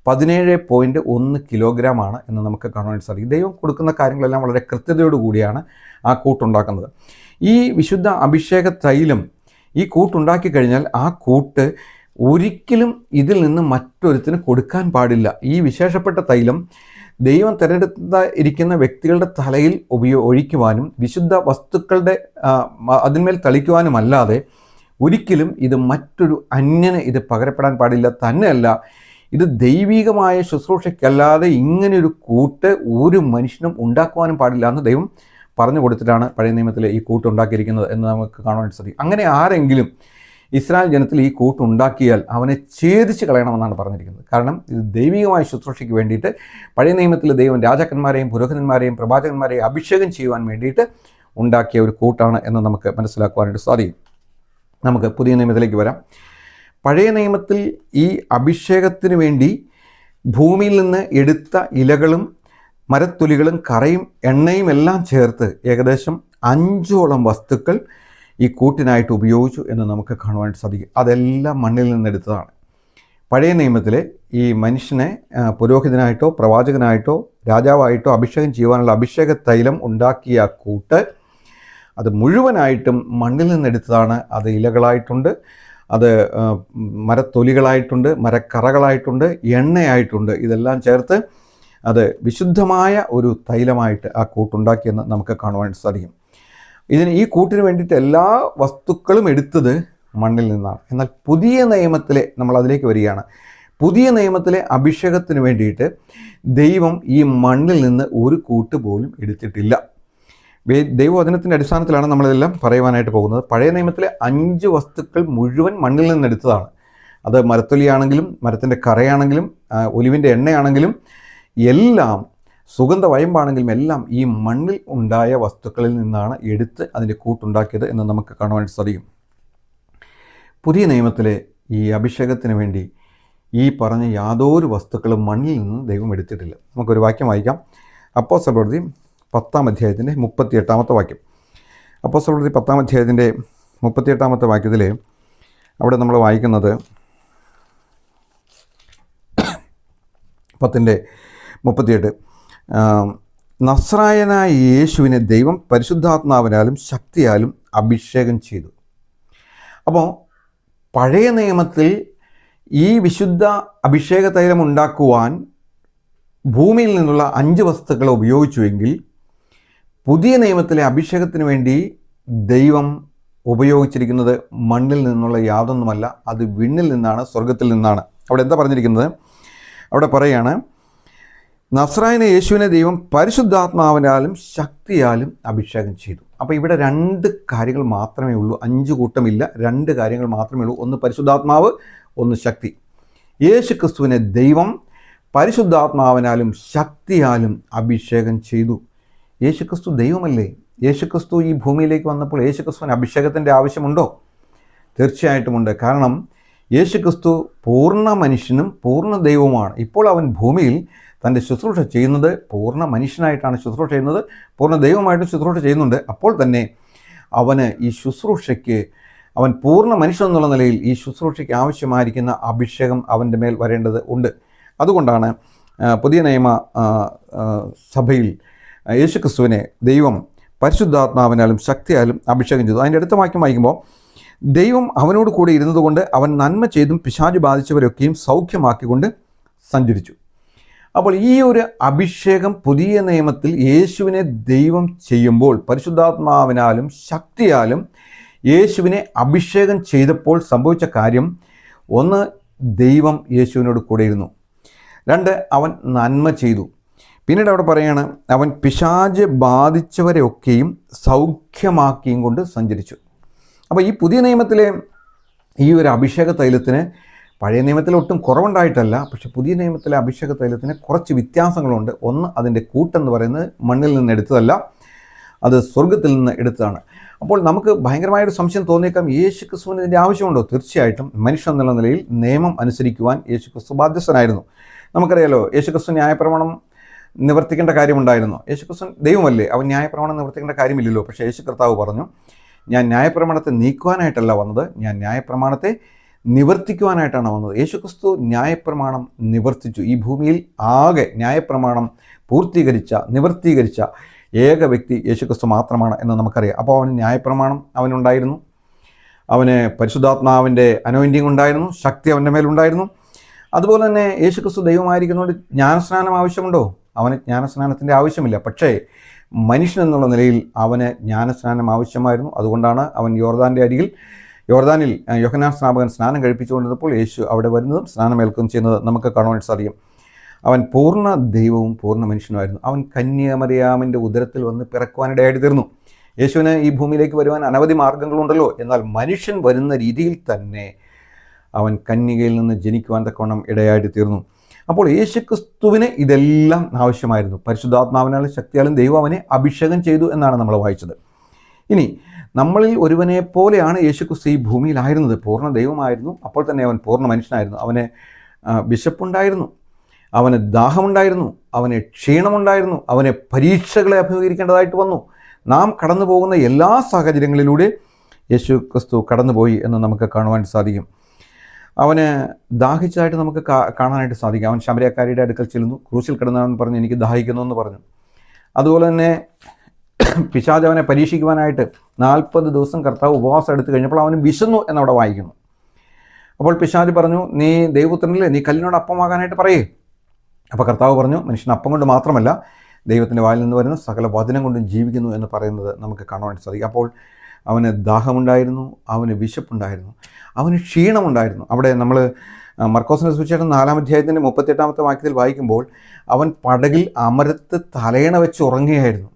17.1 കിലോഗ്രാമാണ് എന്ന് നമുക്ക് കാണാൻ സാധിക്കും. ദൈവം കൊടുക്കുന്ന കാര്യങ്ങളെല്ലാം വളരെ കൃത്യതയോടുകൂടിയാണ് ആ കൂട്ടുണ്ടാക്കുന്നത്. ഈ വിശുദ്ധ അഭിഷേക തൈലം ഈ കൂട്ടുണ്ടാക്കി കഴിഞ്ഞാൽ ആ കൂട്ട് ഒരിക്കലും ഇതിൽ നിന്ന് മറ്റൊരുത്തിന് കൊടുക്കാൻ പാടില്ല. ഈ വിശേഷപ്പെട്ട തൈലം ദൈവം തിരഞ്ഞെടുത്തിരിക്കുന്ന വ്യക്തികളുടെ തലയിൽ ഒഴിക്കുവാനും വിശുദ്ധ വസ്തുക്കളുടെ അതിന്മേൽ തളിക്കുവാനുമല്ലാതെ ഒരിക്കലും ഇത് മറ്റൊരു അന്യന് ഇത് പകരപ്പെടാൻ പാടില്ല. തന്നെയല്ല, ഇത് ദൈവികമായ ശുശ്രൂഷയ്ക്കല്ലാതെ ഇങ്ങനെയൊരു കൂട്ട് ഒരു മനുഷ്യനും ഉണ്ടാക്കുവാനും പാടില്ല എന്ന് ദൈവം പറഞ്ഞു കൊടുത്തിട്ടാണ് പഴയ നിയമത്തിൽ ഈ കൂട്ടുണ്ടാക്കിയിരിക്കുന്നത് എന്ന് നമുക്ക് കാണാൻ സാധിക്കും. അങ്ങനെ ആരെങ്കിലും ഇസ്രായേൽ ജനത്തിൽ ഈ കൂട്ടുണ്ടാക്കിയാൽ അവനെ ഛേദിച്ച് കളയണമെന്നാണ് പറഞ്ഞിരിക്കുന്നത്. കാരണം ഇത് ദൈവികമായ ശുശ്രൂഷയ്ക്ക് വേണ്ടിയിട്ട് പഴയ നിയമത്തിൽ ദൈവം രാജാക്കന്മാരെയും പുരോഹിതന്മാരെയും പ്രവാചകന്മാരെയും അഭിഷേകം ചെയ്യുവാൻ വേണ്ടിയിട്ട് ഉണ്ടാക്കിയ ഒരു കൂട്ടാണ് എന്ന് നമുക്ക് മനസ്സിലാക്കുവാനായിട്ട് സാധിക്കും. നമുക്ക് പുതിയ നിയമത്തിലേക്ക് വരാം. പഴയ നിയമത്തിൽ ഈ അഭിഷേകത്തിന് വേണ്ടി ഭൂമിയിൽ നിന്ന് എടുത്ത ഇലകളും മരത്തൊലികളും കറയും എണ്ണയും എല്ലാം ചേർത്ത് ഏകദേശം 5ഓളം വസ്തുക്കൾ ഈ കൂട്ടിനായിട്ട് ഉപയോഗിച്ചു എന്ന് നമുക്ക് കാണുവാനായിട്ട് സാധിക്കും. അതെല്ലാം മണ്ണിൽ നിന്നെടുത്തതാണ്. പഴയ നിയമത്തിലെ ഈ മനുഷ്യനെ പുരോഹിതനായിട്ടോ പ്രവാചകനായിട്ടോ രാജാവായിട്ടോ അഭിഷേകം ചെയ്യുവാനുള്ള അഭിഷേക തൈലം ഉണ്ടാക്കിയ കൂട്ട് അത് മുഴുവനായിട്ടും മണ്ണിൽ നിന്നെടുത്തതാണ്. അത് ഇലകളായിട്ടുണ്ട്, അത് മരത്തൊലികളായിട്ടുണ്ട്, മരക്കറകളായിട്ടുണ്ട്, എണ്ണയായിട്ടുണ്ട്. ഇതെല്ലാം ചേർത്ത് അത് വിശുദ്ധമായ ഒരു തൈലമായിട്ട് ആ കൂട്ടുണ്ടാക്കിയെന്ന് നമുക്ക് കാണുവാനായിട്ട് സാധിക്കും. ഈ കൂട്ടിന് വേണ്ടിയിട്ട് എല്ലാ വസ്തുക്കളും എടുത്തത് മണ്ണിൽ നിന്നാണ്. എന്നാൽ പുതിയ നിയമത്തിലെ നമ്മൾ അതിലേക്ക് വരികയാണ്. പുതിയ നിയമത്തിലെ അഭിഷേകത്തിന് വേണ്ടിയിട്ട് ദൈവം ഈ മണ്ണിൽ നിന്ന് ഒരു കൂട്ട് പോലും എടുത്തിട്ടില്ല. ദൈവവചനത്തിൻ്റെ അടിസ്ഥാനത്തിലാണ് നമ്മളിതെല്ലാം പറയുവാനായിട്ട് പോകുന്നത്. പഴയ നിയമത്തിലെ 5 വസ്തുക്കൾ മുഴുവൻ മണ്ണിൽ നിന്നെടുത്തതാണ്. അത് മരത്തൊലിയാണെങ്കിലും മരത്തിൻ്റെ കറയാണെങ്കിലും ഒലിവിൻ്റെ എണ്ണയാണെങ്കിലും എല്ലാം സുഗന്ധ വയമ്പാണെങ്കിലും എല്ലാം ഈ മണ്ണിൽ ഉണ്ടായ വസ്തുക്കളിൽ നിന്നാണ് എടുത്ത് അതിൻ്റെ കൂട്ടുണ്ടാക്കിയത് എന്ന് നമുക്ക് കാണുവാനായിട്ട് സാധിക്കും. പുതിയ നിയമത്തിലെ ഈ അഭിഷേകത്തിന് വേണ്ടി ഈ പറഞ്ഞ യാതൊരു വസ്തുക്കളും മണ്ണിൽ നിന്ന് ദൈവം എടുത്തിട്ടില്ല. നമുക്കൊരു വാക്യം വായിക്കാം. അപ്പോസ്തല പ്രവൃത്തി 10-ാം അധ്യായത്തിൻ്റെ 38-ാമത്തെ വാക്യം. അപ്പോസ്തല പ്രവൃത്തി 10-ാം അധ്യായത്തിൻ്റെ 38-ാമത്തെ വാക്യത്തിൽ അവിടെ നമ്മൾ വായിക്കുന്നത് 10:38 നസ്രായനായ യേശുവിനെ ദൈവം പരിശുദ്ധാത്മാവിനാലും ശക്തിയാലും അഭിഷേകം ചെയ്തു. അപ്പോൾ പഴയ നിയമത്തിൽ ഈ വിശുദ്ധ അഭിഷേക തൈലം ഉണ്ടാക്കുവാൻ ഭൂമിയിൽ നിന്നുള്ള 5 വസ്തുക്കൾ ഉപയോഗിച്ചുവെങ്കിൽ പുതിയ നിയമത്തിലെ അഭിഷേകത്തിന് വേണ്ടി ദൈവം ഉപയോഗിച്ചിരിക്കുന്നത് മണ്ണിൽ നിന്നുള്ള യാതൊന്നുമല്ല, അത് വിണ്ണിൽ നിന്നാണ്, സ്വർഗത്തിൽ നിന്നാണ്. അവിടെ എന്താ പറഞ്ഞിരിക്കുന്നത്? അവിടെ പറയാണ്, നസ്രായന യേശുവിനെ ദൈവം പരിശുദ്ധാത്മാവിനാലും ശക്തിയാലും അഭിഷേകം ചെയ്തു. അപ്പോൾ ഇവിടെ 2 കാര്യങ്ങൾ മാത്രമേ ഉള്ളൂ, 5 കൂട്ടമില്ല, 2 കാര്യങ്ങൾ മാത്രമേ ഉള്ളൂ. ഒന്ന് പരിശുദ്ധാത്മാവ്, ഒന്ന് ശക്തി. യേശുക്രിസ്തുവിനെ ദൈവം പരിശുദ്ധാത്മാവിനാലും ശക്തിയാലും അഭിഷേകം ചെയ്തു. യേശുക്രിസ്തു ദൈവമല്ലേ? യേശുക്രിസ്തു ഈ ഭൂമിയിലേക്ക് വന്നപ്പോൾ യേശുക്രിസ്തുവിന് അഭിഷേകത്തിൻ്റെ ആവശ്യമുണ്ടോ? തീർച്ചയായിട്ടുമുണ്ട്. കാരണം യേശുക്രിസ്തു പൂർണ്ണ മനുഷ്യനും പൂർണ്ണ ദൈവവുമാണ്. ഇപ്പോൾ അവൻ ഭൂമിയിൽ തൻ്റെ ശുശ്രൂഷ ചെയ്യുന്നത് പൂർണ്ണ മനുഷ്യനായിട്ടാണ് ശുശ്രൂഷ ചെയ്യുന്നത്, പൂർണ്ണ ദൈവമായിട്ട് ശുശ്രൂഷ ചെയ്യുന്നുണ്ട്. അപ്പോൾ തന്നെ അവന് ഈ ശുശ്രൂഷയ്ക്ക്, അവൻ പൂർണ്ണ മനുഷ്യൻ എന്നുള്ള നിലയിൽ ഈ ശുശ്രൂഷയ്ക്ക് ആവശ്യമായിരിക്കുന്ന അഭിഷേകം അവൻ്റെ മേൽ വരേണ്ടത് ഉണ്ട്. അതുകൊണ്ടാണ് പുതിയ നിയമ സഭയിൽ യേശുക്രിസ്തുവിനെ ദൈവം പരിശുദ്ധാത്മാവിനാലും ശക്തിയാലും അഭിഷേകം ചെയ്തു. അതിൻ്റെ അടുത്ത വാക്യം വായിക്കുമ്പോൾ, ദൈവം അവനോട് കൂടെ ഇരുന്നതുകൊണ്ട് അവൻ നന്മ ചെയ്തും പിശാച് ബാധിച്ചവരൊക്കെയും സൗഖ്യമാക്കിക്കൊണ്ട് സഞ്ചരിച്ചു. അപ്പോൾ ഈ ഒരു അഭിഷേകം പുതിയ നിയമത്തിൽ യേശുവിനെ ദൈവം ചെയ്യുമ്പോൾ പരിശുദ്ധാത്മാവിനാലും ശക്തിയാലും യേശുവിനെ അഭിഷേകം ചെയ്തപ്പോൾ സംഭവിച്ച കാര്യം, ഒന്ന്, ദൈവം യേശുവിനോട് കൂടെയിരുന്നു. 2, അവൻ നന്മ ചെയ്തു. പിന്നീട് അവിടെ പറയുകയാണ്, അവൻ പിശാച് ബാധിച്ചവരെയൊക്കെയും സൗഖ്യമാക്കിയും കൊണ്ട് സഞ്ചരിച്ചു. അപ്പോൾ ഈ പുതിയ നിയമത്തിലെ ഈ ഒരു അഭിഷേക തൈലത്തിന് പഴയ നിയമത്തിൽ ഒട്ടും കുറവുണ്ടായിട്ടല്ല, പക്ഷെ പുതിയ നിയമത്തിലെ അഭിഷേക തൈലത്തിന് കുറച്ച് വ്യത്യാസങ്ങളുണ്ട്. ഒന്ന്, അതിൻ്റെ കൂട്ടെന്ന് പറയുന്നത് മണ്ണിൽ നിന്ന് എടുത്തതല്ല, അത് സ്വർഗത്തിൽ നിന്ന് എടുത്തതാണ്. അപ്പോൾ നമുക്ക് ഭയങ്കരമായൊരു സംശയം തോന്നിയേക്കാം, യേശു ക്രിസ്തുവിന് ഇതിൻ്റെ ആവശ്യമുണ്ടോ? തീർച്ചയായിട്ടും മനുഷ്യൻ എന്നുള്ള നിലയിൽ നിയമം അനുസരിക്കുവാൻ യേശു ക്രിസ്തു ബാധ്യസ്ഥനായിരുന്നു. നമുക്കറിയാലോ, യേശു ക്രിസ്തു ന്യായപ്രമാണം നിവർത്തിക്കേണ്ട കാര്യമുണ്ടായിരുന്നു. യേശു ക്രിസ്തു ദൈവമല്ലേ, അവൻ ന്യായപ്രമാണം നിവർത്തിക്കേണ്ട കാര്യമില്ലല്ലോ. പക്ഷേ യേശു കർത്താവ് പറഞ്ഞു, ഞാൻ ന്യായപ്രമാണത്തെ നീക്കുവാനായിട്ടല്ല വന്നത്, ഞാൻ ന്യായപ്രമാണത്തെ നിവർത്തിക്കുവാനായിട്ടാണ് വന്നത്. യേശുക്രിസ്തു ന്യായപ്രമാണം നിവർത്തിച്ചു. ഈ ഭൂമിയിൽ ആകെ ന്യായപ്രമാണം നിവർത്തീകരിച്ച ഏക വ്യക്തി യേശുക്രിസ്തു മാത്രമാണ് എന്ന് നമുക്കറിയാം. അപ്പോൾ അവന് ന്യായപ്രമാണം അവനുണ്ടായിരുന്നു, അവന് പരിശുദ്ധാത്മാവിൻ്റെ അനോയിൻറ്റിങ് ഉണ്ടായിരുന്നു, ശക്തി അവൻ്റെ മേലുണ്ടായിരുന്നു. അതുപോലെ തന്നെ യേശുക്രിസ്തു ദൈവമായിരിക്കുന്നതുകൊണ്ട് ജ്ഞാനസ്നാനം ആവശ്യമുണ്ടോ? അവന് ജ്ഞാനസ്നാനത്തിൻ്റെ ആവശ്യമില്ല. പക്ഷേ മനുഷ്യൻ എന്നുള്ള നിലയിൽ അവന് ജ്ഞാനസ്നാനം ആവശ്യമായിരുന്നു. അതുകൊണ്ടാണ് അവൻ യോർദാനിൽ യോഹന്നാൻ സ്നാപകൻ സ്നാനം കഴിപ്പിച്ചുകൊണ്ടിരുന്നപ്പോൾ യേശു അവിടെ വരുന്നതും സ്നാനമേൽക്കുകയും ചെയ്യുന്നത് നമുക്ക് കാണുവാൻ സാധിക്കും. അവൻ പൂർണ്ണ ദൈവവും പൂർണ്ണ മനുഷ്യനുമായിരുന്നു. അവൻ കന്യാമറിയാമിൻ്റെ ഉദരത്തിൽ വന്ന് പിറക്കുവാനിടയായിട്ട് തീർന്നു. യേശുവിന് ഈ ഭൂമിയിലേക്ക് വരുവാൻ അനവധി മാർഗ്ഗങ്ങളുണ്ടല്ലോ, എന്നാൽ മനുഷ്യൻ വരുന്ന രീതിയിൽ തന്നെ അവൻ കന്യകയിൽ നിന്ന് ജനിക്കുവാൻ തക്കവണ്ണം ഇടയായിട്ട് തീർന്നു. അപ്പോൾ യേശുക്രിസ്തുവിന് ഇതെല്ലാം ആവശ്യമായിരുന്നു. പരിശുദ്ധാത്മാവിനാലും ശക്തിയാലും ദൈവം അവനെ അഭിഷേകം ചെയ്തു എന്നാണ് നമ്മൾ വായിച്ചത്. ഇനി നമ്മളിൽ ഒരുവനെ പോലെയാണ് യേശുക്രിസ്തു ഈ ഭൂമിയിലായിരുന്നത്. പൂർണ്ണ ദൈവമായിരുന്നു, അപ്പോൾ തന്നെ അവൻ പൂർണ്ണ മനുഷ്യനായിരുന്നു. അവന് വിശപ്പുണ്ടായിരുന്നു, അവന് ദാഹമുണ്ടായിരുന്നു, അവന് ക്ഷീണമുണ്ടായിരുന്നു, അവന് പരീക്ഷകളെ അഭിമുഖീകരിക്കേണ്ടതായിട്ട് വന്നു. നാം കടന്നു പോകുന്ന എല്ലാ സാഹചര്യങ്ങളിലൂടെ യേശുക്രിസ്തു കടന്നുപോയി എന്ന് നമുക്ക് കാണുവാൻ സാധിക്കും. അവന് ദാഹിച്ചതായിട്ട് നമുക്ക് കാണാനായിട്ട് സാധിക്കും. അവൻ ശമരിയക്കാരിയുടെ അടുക്കൽ ചെല്ലുന്നു, ക്രൂശിൽ കിടന്നവൻ പറഞ്ഞു, എനിക്ക് ദാഹിക്കുന്നു എന്ന് പറഞ്ഞു. അതുപോലെ തന്നെ പിശാച് അവനെ പരീക്ഷിക്കുവാനായിട്ട് 40 ദിവസം കർത്താവ് ഉപവാസം എടുത്തു കഴിഞ്ഞപ്പോൾ അവന് വിശന്നു എന്നവിടെ വായിക്കുന്നു. അപ്പോൾ പിശാച് പറഞ്ഞു, നീ ദൈവപുത്രനല്ലേ, നീ കല്ലിനോട് അപ്പമാകാനായിട്ട് പറയേ. അപ്പോൾ കർത്താവ് പറഞ്ഞു, മനുഷ്യൻ അപ്പം കൊണ്ട് മാത്രമല്ല ദൈവത്തിൻ്റെ വായിൽ നിന്ന് വരുന്ന സകല വചനം കൊണ്ടും ജീവിക്കുന്നു എന്ന് പറയുന്നത് നമുക്ക് കാണുവാൻ സാധിക്കും. അപ്പോൾ അവന് ദാഹമുണ്ടായിരുന്നു, അവന് വിശപ്പുണ്ടായിരുന്നു, അവന് ക്ഷീണമുണ്ടായിരുന്നു. അവിടെ നമ്മൾ മർക്കോസിൻ്റെ സുവിശേഷം 4-ാം അധ്യായത്തിൻ്റെ 38-ാമത്തെ വാക്യത്തിൽ വായിക്കുമ്പോൾ അവൻ പടകിൽ അമരത്ത് തലയണ വെച്ച് ഉറങ്ങുകയായിരുന്നു.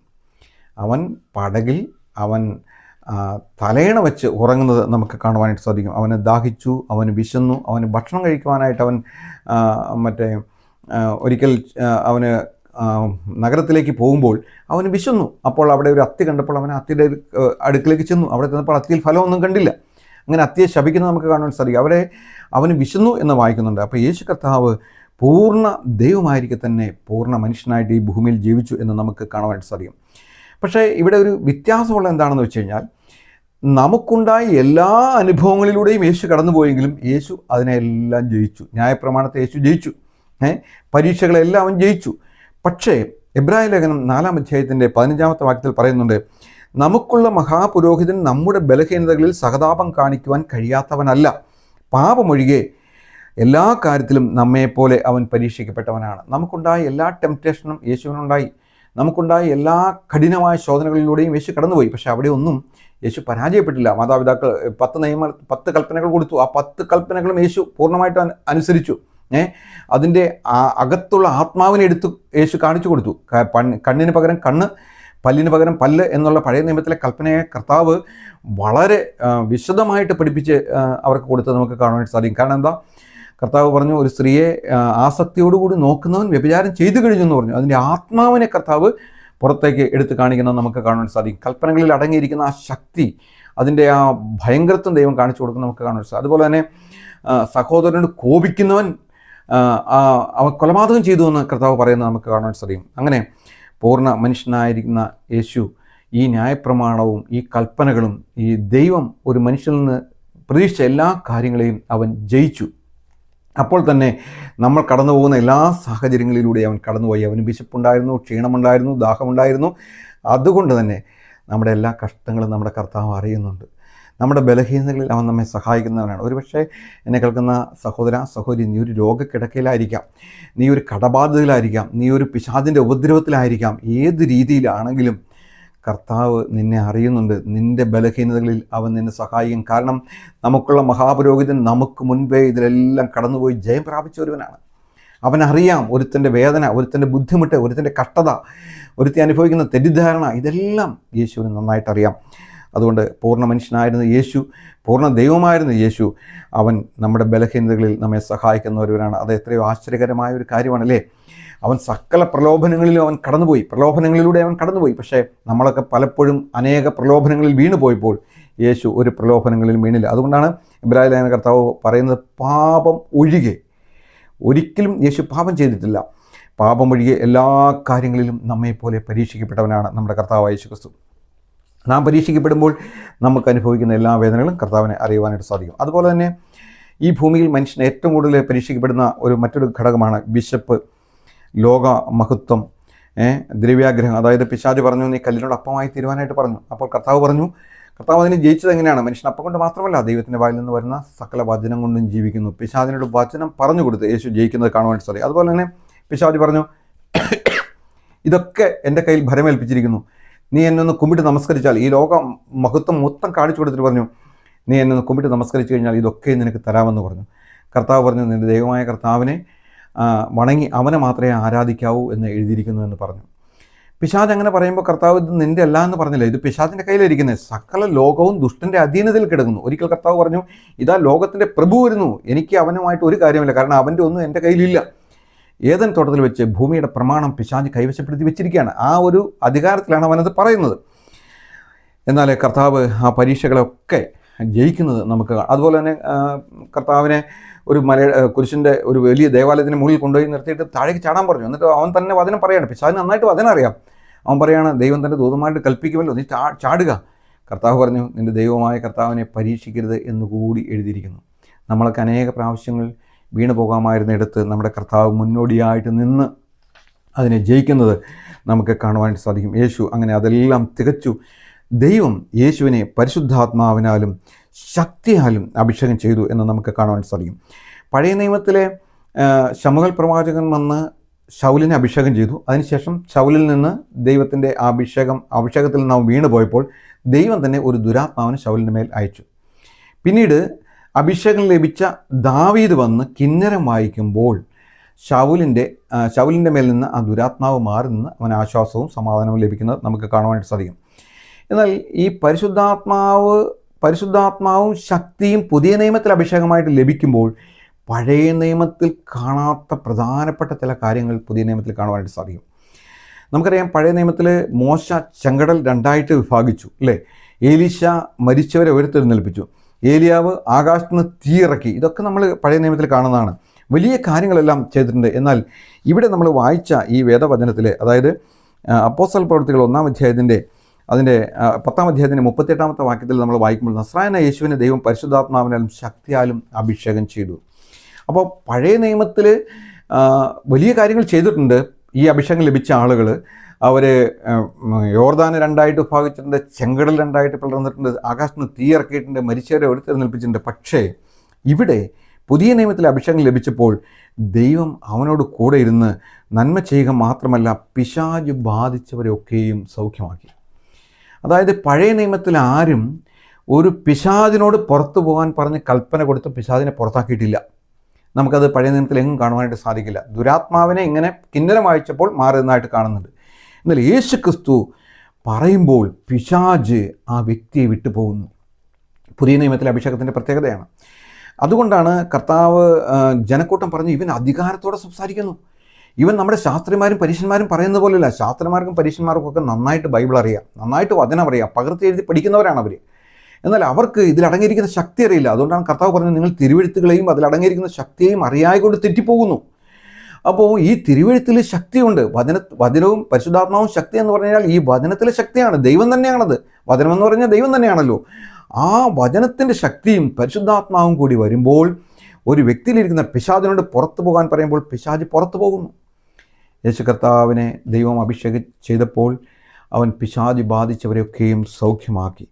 അവൻ തലയണ വെച്ച് ഉറങ്ങുന്നത് നമുക്ക് കാണുവാനായിട്ട് സാധിക്കും. അവന് ദാഹിച്ചു, അവന് വിശന്നു, അവന് ഭക്ഷണം കഴിക്കുവാനായിട്ട് അവൻ ഒരിക്കൽ അവന് നഗരത്തിലേക്ക് പോകുമ്പോൾ അവന് വിശന്നു. അപ്പോൾ അവിടെ ഒരു അത്തി കണ്ടപ്പോൾ അവൻ അത്തിയുടെ അടുക്കിലേക്ക് ചെന്നു. അവിടെ ചെന്നപ്പോൾ അത്തിയിൽ ഫലമൊന്നും കണ്ടില്ല. അങ്ങനെ അത്തിയെ ശപിക്കുന്നത് നമുക്ക് കാണാൻ സാധിക്കും. അവിടെ അവന് വിശന്നു എന്ന് വായിക്കുന്നുണ്ട്. അപ്പോൾ യേശു കർത്താവ് പൂർണ്ണ ദൈവമായിരിക്കെ തന്നെ പൂർണ്ണ മനുഷ്യനായിട്ട് ഈ ഭൂമിയിൽ ജീവിച്ചു എന്ന് നമുക്ക് കാണുവാനായിട്ട് സാധിക്കും. പക്ഷേ ഇവിടെ ഒരു വ്യത്യാസമുള്ള എന്താണെന്ന് വെച്ച് കഴിഞ്ഞാൽ, നമുക്കുണ്ടായ എല്ലാ അനുഭവങ്ങളിലൂടെയും യേശു കടന്നുപോയെങ്കിലും യേശു അതിനെല്ലാം ജയിച്ചു. ന്യായപ്രമാണത്തെ യേശു ജയിച്ചു, പരീക്ഷകളെല്ലാം അവൻ ജയിച്ചു. പക്ഷേ എബ്രായ ലേഖനം 4-ാം അധ്യായത്തിൻ്റെ 15-ാമത്തെ വാക്യത്തിൽ പറയുന്നുണ്ട്, നമുക്കുള്ള മഹാപുരോഹിതൻ നമ്മുടെ ബലഹീനതകളിൽ സഹതാപം കാണിക്കുവാൻ കഴിയാത്തവനല്ല, പാപമൊഴികെ എല്ലാ കാര്യത്തിലും നമ്മെപ്പോലെ അവൻ പരീക്ഷിക്കപ്പെട്ടവനാണ്. നമുക്കുണ്ടായ എല്ലാ ടെംപ്റ്റേഷനും യേശുവിനുണ്ടായി. നമുക്കുണ്ടായ എല്ലാ കഠിനമായ ശോധനകളിലൂടെയും യേശു കടന്നുപോയി. പക്ഷേ അവിടെ ഒന്നും യേശു പരാജയപ്പെട്ടില്ല. മാതാപിതാക്കൾ 10 കൽപ്പനകൾ കൊടുത്തു. ആ 10 കൽപ്പനകളും യേശു പൂർണ്ണമായിട്ട് അനുസരിച്ചു. അതിൻ്റെ അകത്തുള്ള ആത്മാവിനെ എടുത്ത് യേശു കാണിച്ചു കൊടുത്തു. കണ്ണിന് പകരം കണ്ണ്, പല്ലിന് പകരം പല്ല് എന്നുള്ള പഴയ നിയമത്തിലെ കൽപ്പനയെ കർത്താവ് വളരെ വിശദമായിട്ട് പഠിപ്പിച്ച് അവർക്ക് കൊടുത്തത് നമുക്ക് കാണാനായിട്ട് സാധിക്കും. കാരണം എന്താ? കർത്താവ് പറഞ്ഞു, ഒരു സ്ത്രീയെ ആസക്തിയോടുകൂടി നോക്കുന്നവൻ വ്യഭിചാരം ചെയ്തു കഴിഞ്ഞു എന്ന് പറഞ്ഞു. അതിൻ്റെ ആത്മാവിനെ കർത്താവ് പുറത്തേക്ക് എടുത്ത് കാണിക്കുന്നത് നമുക്ക് കാണാൻ സാധിക്കും. കൽപ്പനകളിൽ അടങ്ങിയിരിക്കുന്ന ആ ശക്തി, അതിൻ്റെ ആ ഭയങ്കരത്വം ദൈവം കാണിച്ചു കൊടുക്കുന്നത് നമുക്ക് കാണാൻ സാധിക്കും. അതുപോലെ തന്നെ സഹോദരനോട് കോപിക്കുന്നവൻ അവൻ കൊലപാതകം ചെയ്തു എന്ന് കർത്താവ് പറയുന്നത് നമുക്ക് കാണാൻ സാധിക്കും. അങ്ങനെ പൂർണ്ണ മനുഷ്യനായിരിക്കുന്ന യേശു ഈ ന്യായപ്രമാണവും ഈ കൽപ്പനകളും ഈ ദൈവം ഒരു മനുഷ്യനിൽ നിന്ന് പ്രതീക്ഷിച്ച എല്ലാ കാര്യങ്ങളെയും അവൻ ജയിച്ചു. അപ്പോൾ തന്നെ നമ്മൾ കടന്നു പോകുന്ന എല്ലാ സാഹചര്യങ്ങളിലൂടെ അവൻ കടന്നുപോയി. അവന് വിശപ്പുണ്ടായിരുന്നു, ക്ഷീണമുണ്ടായിരുന്നു, ദാഹമുണ്ടായിരുന്നു. അതുകൊണ്ട് തന്നെ നമ്മുടെ എല്ലാ കഷ്ടങ്ങളും നമ്മുടെ കർത്താവ് അറിയുന്നുണ്ട്. നമ്മുടെ ബലഹീനതകളിൽ അവൻ നമ്മെ സഹായിക്കുന്നവനാണ്. ഒരുപക്ഷെ എന്നെ കേൾക്കുന്ന സഹോദര സഹോദരി, നീ ഒരു രോഗക്കിടക്കയിലായിരിക്കാം, നീ ഒരു കടബാധിതയിലായിരിക്കാം, നീ ഒരു പിശാചിൻ്റെ ഉപദ്രവത്തിലായിരിക്കാം. ഏത് രീതിയിലാണെങ്കിലും കർത്താവ് നിന്നെ അറിയുന്നുണ്ട്. നിൻ്റെ ബലഹീനതകളിൽ അവൻ നിന്നെ സഹായിക്കും. കാരണം നമുക്കുള്ള മഹാപുരോഹിതൻ നമുക്ക് മുൻപേ ഇതിലെല്ലാം കടന്നുപോയി ജയം പ്രാപിച്ച ഒരുവനാണ്. അവനറിയാം ഒരുത്തൻ്റെ വേദന, ഒരുത്തൻ്റെ ബുദ്ധിമുട്ട്, ഒരുത്തൻ്റെ കഷ്ടത, ഒരുത്തി അനുഭവിക്കുന്ന തെറ്റിദ്ധാരണ, ഇതെല്ലാം യേശുവിന് നന്നായിട്ടറിയാം. അതുകൊണ്ട് പൂർണ്ണ മനുഷ്യനായിരുന്ന യേശു, പൂർണ്ണ ദൈവമായിരുന്ന യേശു, അവൻ നമ്മുടെ ബലഹീനതകളിൽ നമ്മെ സഹായിക്കുന്ന ഒരുവനാണ്. അത് എത്രയോ ആശ്ചര്യകരമായ ഒരു കാര്യമാണല്ലേ. അവൻ സകല പ്രലോഭനങ്ങളിലും അവൻ കടന്നുപോയി, പ്രലോഭനങ്ങളിലൂടെ അവൻ കടന്നുപോയി. പക്ഷേ നമ്മളൊക്കെ പലപ്പോഴും അനേക പ്രലോഭനങ്ങളിൽ വീണു പോയപ്പോൾ യേശു ഒരു പ്രലോഭനങ്ങളിൽ വീണില്ല. അതുകൊണ്ടാണ് ഇബ്രായ ലേഖന കർത്താവ് പറയുന്നത്, പാപം ഒഴികെ ഒരിക്കലും യേശു പാപം ചെയ്തിട്ടില്ല. പാപം ഒഴികെ എല്ലാ കാര്യങ്ങളിലും നമ്മെപ്പോലെ പരീക്ഷിക്കപ്പെട്ടവനാണ് നമ്മുടെ കർത്താവായ യേശു ക്രിസ്തു. നാം പരീക്ഷിക്കപ്പെടുമ്പോൾ നമുക്ക് അനുഭവിക്കുന്ന എല്ലാ വേദനകളും കർത്താവിനെ അറിയുവാനായിട്ട് സാധിക്കും. അതുപോലെ തന്നെ ഈ ഭൂമിയിൽ മനുഷ്യൻ ഏറ്റവും കൂടുതൽ പരീക്ഷിക്കപ്പെടുന്ന മറ്റൊരു ഘടകമാണ് വിശപ്പ്, ലോക മഹത്വം, ദ്രവ്യാഗ്രഹം. അതായത് പിശാച് പറഞ്ഞു, നീ കല്ലിനോട് അപ്പമായി തീരുവാനായിട്ട് പറഞ്ഞു. അപ്പോൾ കർത്താവ് പറഞ്ഞു, കർത്താവ് അതിനെ ജയിച്ചത് എങ്ങനെയാണ്? മനുഷ്യൻ അപ്പം കൊണ്ട് മാത്രമല്ല, ദൈവത്തിൻ്റെ വായിൽ നിന്ന് വരുന്ന സകല വചനം കൊണ്ടും ജീവിക്കുന്നു. പിശാചിനോട് വചനം പറഞ്ഞു കൊടുത്ത് യേശു ജയിക്കുന്നത് കാണുവാനായിട്ട് സാധിക്കും. അതുപോലെ തന്നെ പിശാച് പറഞ്ഞു, ഇതൊക്കെ എൻ്റെ കയ്യിൽ ഭരമേൽപ്പിച്ചിരിക്കുന്നു, നീ എന്നെ ഒന്ന് കുമ്പിട്ട് നമസ്കരിച്ചാൽ, ഈ ലോക മഹത്വം മൊത്തം കാണിച്ചു കൊടുത്തിട്ട് പറഞ്ഞു, നീ എന്നെ ഒന്ന് കുമ്പിട്ട് നമസ്കരിച്ച് കഴിഞ്ഞാൽ ഇതൊക്കെ നിനക്ക് തരാമെന്ന് പറഞ്ഞു. കർത്താവ് പറഞ്ഞു, നിൻ്റെ ദൈവമായ കർത്താവിനെ വണങ്ങി അവനെ മാത്രമേ ആരാധിക്കാവൂ എന്ന് എഴുതിയിരിക്കുന്നു എന്ന് പറഞ്ഞു. പിശാച് അങ്ങനെ പറയുമ്പോൾ കർത്താവ് ഇത് നിൻ്റെ അല്ല എന്ന് പറഞ്ഞില്ല, ഇത് പിശാചിൻ്റെ കയ്യിലിരിക്കുന്നത്. സകല ലോകവും ദുഷ്ടൻ്റെ അധീനതയിൽ കിടക്കുന്നു. ഒരിക്കൽ കർത്താവ് പറഞ്ഞു, ഇതാ ലോകത്തിൻ്റെ പ്രഭു വരുന്നു, എനിക്ക് അവനുമായിട്ട് ഒരു കാര്യമില്ല, കാരണം അവൻ്റെ ഒന്നും എൻ്റെ കയ്യിലില്ല. ഏദൻ തോട്ടത്തിൽ വെച്ച് ഭൂമിയുടെ പ്രമാണം പിശാച് കൈവശപ്പെടുത്തി വെച്ചിരിക്കുകയാണ്. ആ ഒരു അധികാരത്തിലാണ് അവനത് പറയുന്നത്. എന്നാൽ കർത്താവ് ആ പരീക്ഷകളൊക്കെ ജയിക്കുന്നത് നമുക്ക്. അതുപോലെ തന്നെ കർത്താവിനെ ഒരു കുരിശിൻ്റെ ഒരു വലിയ ദേവാലയത്തിന് മുകളിൽ കൊണ്ടുപോയി നിർത്തിയിട്ട് താഴേക്ക് ചാടാൻ പറഞ്ഞു. എന്നിട്ട് അവൻ തന്നെ വചനം പറയാണ്. പിശാചിന് നന്നായിട്ട് വചനം അറിയാം. അവൻ പറയാണ്, ദൈവം തൻ്റെ ദൂതമായിട്ട് കൽപ്പിക്കുമല്ലോ, നീ ചാടുക. കർത്താവ് പറഞ്ഞു, നിൻ്റെ ദൈവമായ കർത്താവിനെ പരീക്ഷിക്കരുത് എന്നുകൂടി എഴുതിയിരിക്കുന്നു. നമ്മളൊക്കെ അനേക പ്രാവശ്യങ്ങൾ വീണു പോകാമായിരുന്നിടത്ത് നമ്മുടെ കർത്താവ് മുന്നോടിയായിട്ട് നിന്ന് അതിനെ ജയിക്കുന്നത് നമുക്ക് കാണുവാനായിട്ട് സാധിക്കും. യേശു അങ്ങനെ അതെല്ലാം തികച്ചു. ദൈവം യേശുവിനെ പരിശുദ്ധാത്മാവിനാലും ശക്തിയാലും അഭിഷേകം ചെയ്തു എന്ന് നമുക്ക് കാണുവാൻ സാധിക്കും. പഴയ നിയമത്തിലെ ശമൂവേൽ പ്രവാചകൻ വന്ന് ശൗലിനെ അഭിഷേകം ചെയ്തു. അതിനുശേഷം ശൗലിൽ നിന്ന് ദൈവത്തിൻ്റെ അഭിഷേകത്തിൽ നിന്ന് വീണു പോയപ്പോൾ ദൈവം തന്നെ ഒരു ദുരാത്മാവിനെ ശൗലിൻ്റെ മേൽ അയച്ചു. പിന്നീട് അഭിഷേകം ലഭിച്ച ദാവീദ് വന്ന് കിന്നരം വായിക്കുമ്പോൾ ശൗലിൻ്റെ മേൽ നിന്ന് ആ ദുരാത്മാവ് മാറി നിന്ന് അവന് ആശ്വാസവും സമാധാനവും ലഭിക്കുന്നത് നമുക്ക് കാണുവാനായിട്ട് സാധിക്കും. എന്നാൽ ഈ പരിശുദ്ധാത്മാവും ശക്തിയും പുതിയ നിയമത്തിൽ അഭിഷേകമായിട്ട് ലഭിക്കുമ്പോൾ പഴയ നിയമത്തിൽ കാണാത്ത പ്രധാനപ്പെട്ട ചില കാര്യങ്ങൾ പുതിയ നിയമത്തിൽ കാണുവാനായിട്ട് സാധിക്കും. നമുക്കറിയാം, പഴയ നിയമത്തിൽ മോശ ചെങ്കടൽ രണ്ടായിട്ട് വിഭാഗിച്ചു, അല്ലേ? ഏലീശ മരിച്ചവരെ ഉയർത്തെഴുന്നേൽപ്പിച്ചു, ഏലിയാവ് ആകാശത്ത് നിന്ന് തീയിറക്കി. ഇതൊക്കെ നമ്മൾ പഴയ നിയമത്തിൽ കാണുന്നതാണ്. വലിയ കാര്യങ്ങളെല്ലാം ചെയ്തിട്ടുണ്ട്. എന്നാൽ ഇവിടെ നമ്മൾ വായിച്ച ഈ വേദവചനത്തിൽ, അതായത് അപ്പോസ്തല പ്രവൃത്തികൾ 1-ാം അധ്യായത്തിൻ്റെ 10-ാം അധ്യായത്തിൻ്റെ 38-ാമത്തെ വാക്യത്തിൽ നമ്മൾ വായിക്കുമ്പോൾ, നസ്രായനായ യേശുവിനെ ദൈവം പരിശുദ്ധാത്മാവിനാലും ശക്തിയാലും അഭിഷേകം ചെയ്തു. അപ്പോൾ പഴയ നിയമത്തിൽ വലിയ കാര്യങ്ങൾ ചെയ്തിട്ടുണ്ട് ഈ അഭിഷേകം ലഭിച്ച ആളുകൾ. അവർ യോർദാനെ രണ്ടായിട്ട് വിഭാഗിച്ചിട്ടുണ്ട്, ചെങ്കടൽ രണ്ടായിട്ട് പിളർന്നിട്ടുണ്ട്, ആകാശത്ത് നിന്ന് തീയിറക്കിയിട്ടുണ്ട്, മരിച്ചവരെ എടുത്തെഴുന്നേൽപ്പിച്ചിട്ടുണ്ട്. പക്ഷേ ഇവിടെ പുതിയ നിയമത്തിൽ അഭിഷേകം ലഭിച്ചപ്പോൾ ദൈവം അവനോട് കൂടെ ഇരുന്ന് നന്മ ചെയ്യുക മാത്രമല്ല, പിശാച് ബാധിച്ചവരെയൊക്കെയും സൗഖ്യമാക്കി. അതായത് പഴയ നിയമത്തിൽ ആരും ഒരു പിശാചിനോട് പുറത്തു പോകാൻ പറഞ്ഞ് കൽപ്പന കൊടുത്ത് പിശാചിനെ പുറത്താക്കിയിട്ടില്ല. നമുക്കത് പഴയ നിയമത്തിൽ എങ്ങും കാണുവാനായിട്ട് സാധിക്കില്ല. ദുരാത്മാവിനെ ഇങ്ങനെ കിന്നരം വായിച്ചപ്പോൾ മാറുന്നതായിട്ട് കാണുന്നുണ്ട്. എന്നാൽ യേശു ക്രിസ്തു പറയുമ്പോൾ പിശാച് ആ വ്യക്തിയെ വിട്ടുപോകുന്നു. പുതിയ നിയമത്തിലെ അഭിഷേകത്തിൻ്റെ പ്രത്യേകതയാണ്. അതുകൊണ്ടാണ് കർത്താവ് ജനക്കൂട്ടം പറഞ്ഞു, ഇവൻ അധികാരത്തോടെ സംസാരിക്കുന്നു. ഇവൻ നമ്മുടെ ശാസ്ത്രിമാരും പരീക്ഷന്മാരും പറയുന്നത് പോലെയല്ല. ശാസ്ത്രന്മാർക്കും പരീക്ഷന്മാർക്കും ഒക്കെ നന്നായിട്ട് ബൈബിൾ അറിയാം, നന്നായിട്ട് വചനം അറിയാം, പകർത്തി എഴുതി പഠിക്കുന്നവരാണ് അവർ. എന്നാൽ അവർക്ക് ഇതിലടങ്ങിയിരിക്കുന്ന ശക്തി അറിയില്ല. അതുകൊണ്ടാണ് കർത്താവ് പറഞ്ഞത്, നിങ്ങൾ തിരുവെഴുത്തുകളെയും അതിലടങ്ങിയിരിക്കുന്ന ശക്തിയെയും അറിയായകൊണ്ട് തെറ്റിപ്പോകുന്നു. അപ്പോൾ ഈ തിരുവെഴുത്തിൽ ശക്തിയുണ്ട്. വചനവും പരിശുദ്ധാത്മാവും ശക്തി എന്ന് പറഞ്ഞാൽ ഈ വചനത്തിലെ ശക്തിയാണ്. ദൈവം തന്നെയാണത്. വചനമെന്ന് പറഞ്ഞാൽ ദൈവം തന്നെയാണല്ലോ. ആ വചനത്തിൻ്റെ ശക്തിയും പരിശുദ്ധാത്മാവും കൂടി വരുമ്പോൾ ഒരു വ്യക്തിയിലിരിക്കുന്ന പിശാചിനോട് പുറത്തു പോകാൻ പറയുമ്പോൾ പിശാച് പുറത്തു പോകുന്നു. യേശു കർത്താവിനെ ദൈവം അഭിഷേകം ചെയ്തപ്പോൾ അവൻ പിശാച് ബാധിച്ചവരെയൊക്കെയും സൗഖ്യമാക്കി.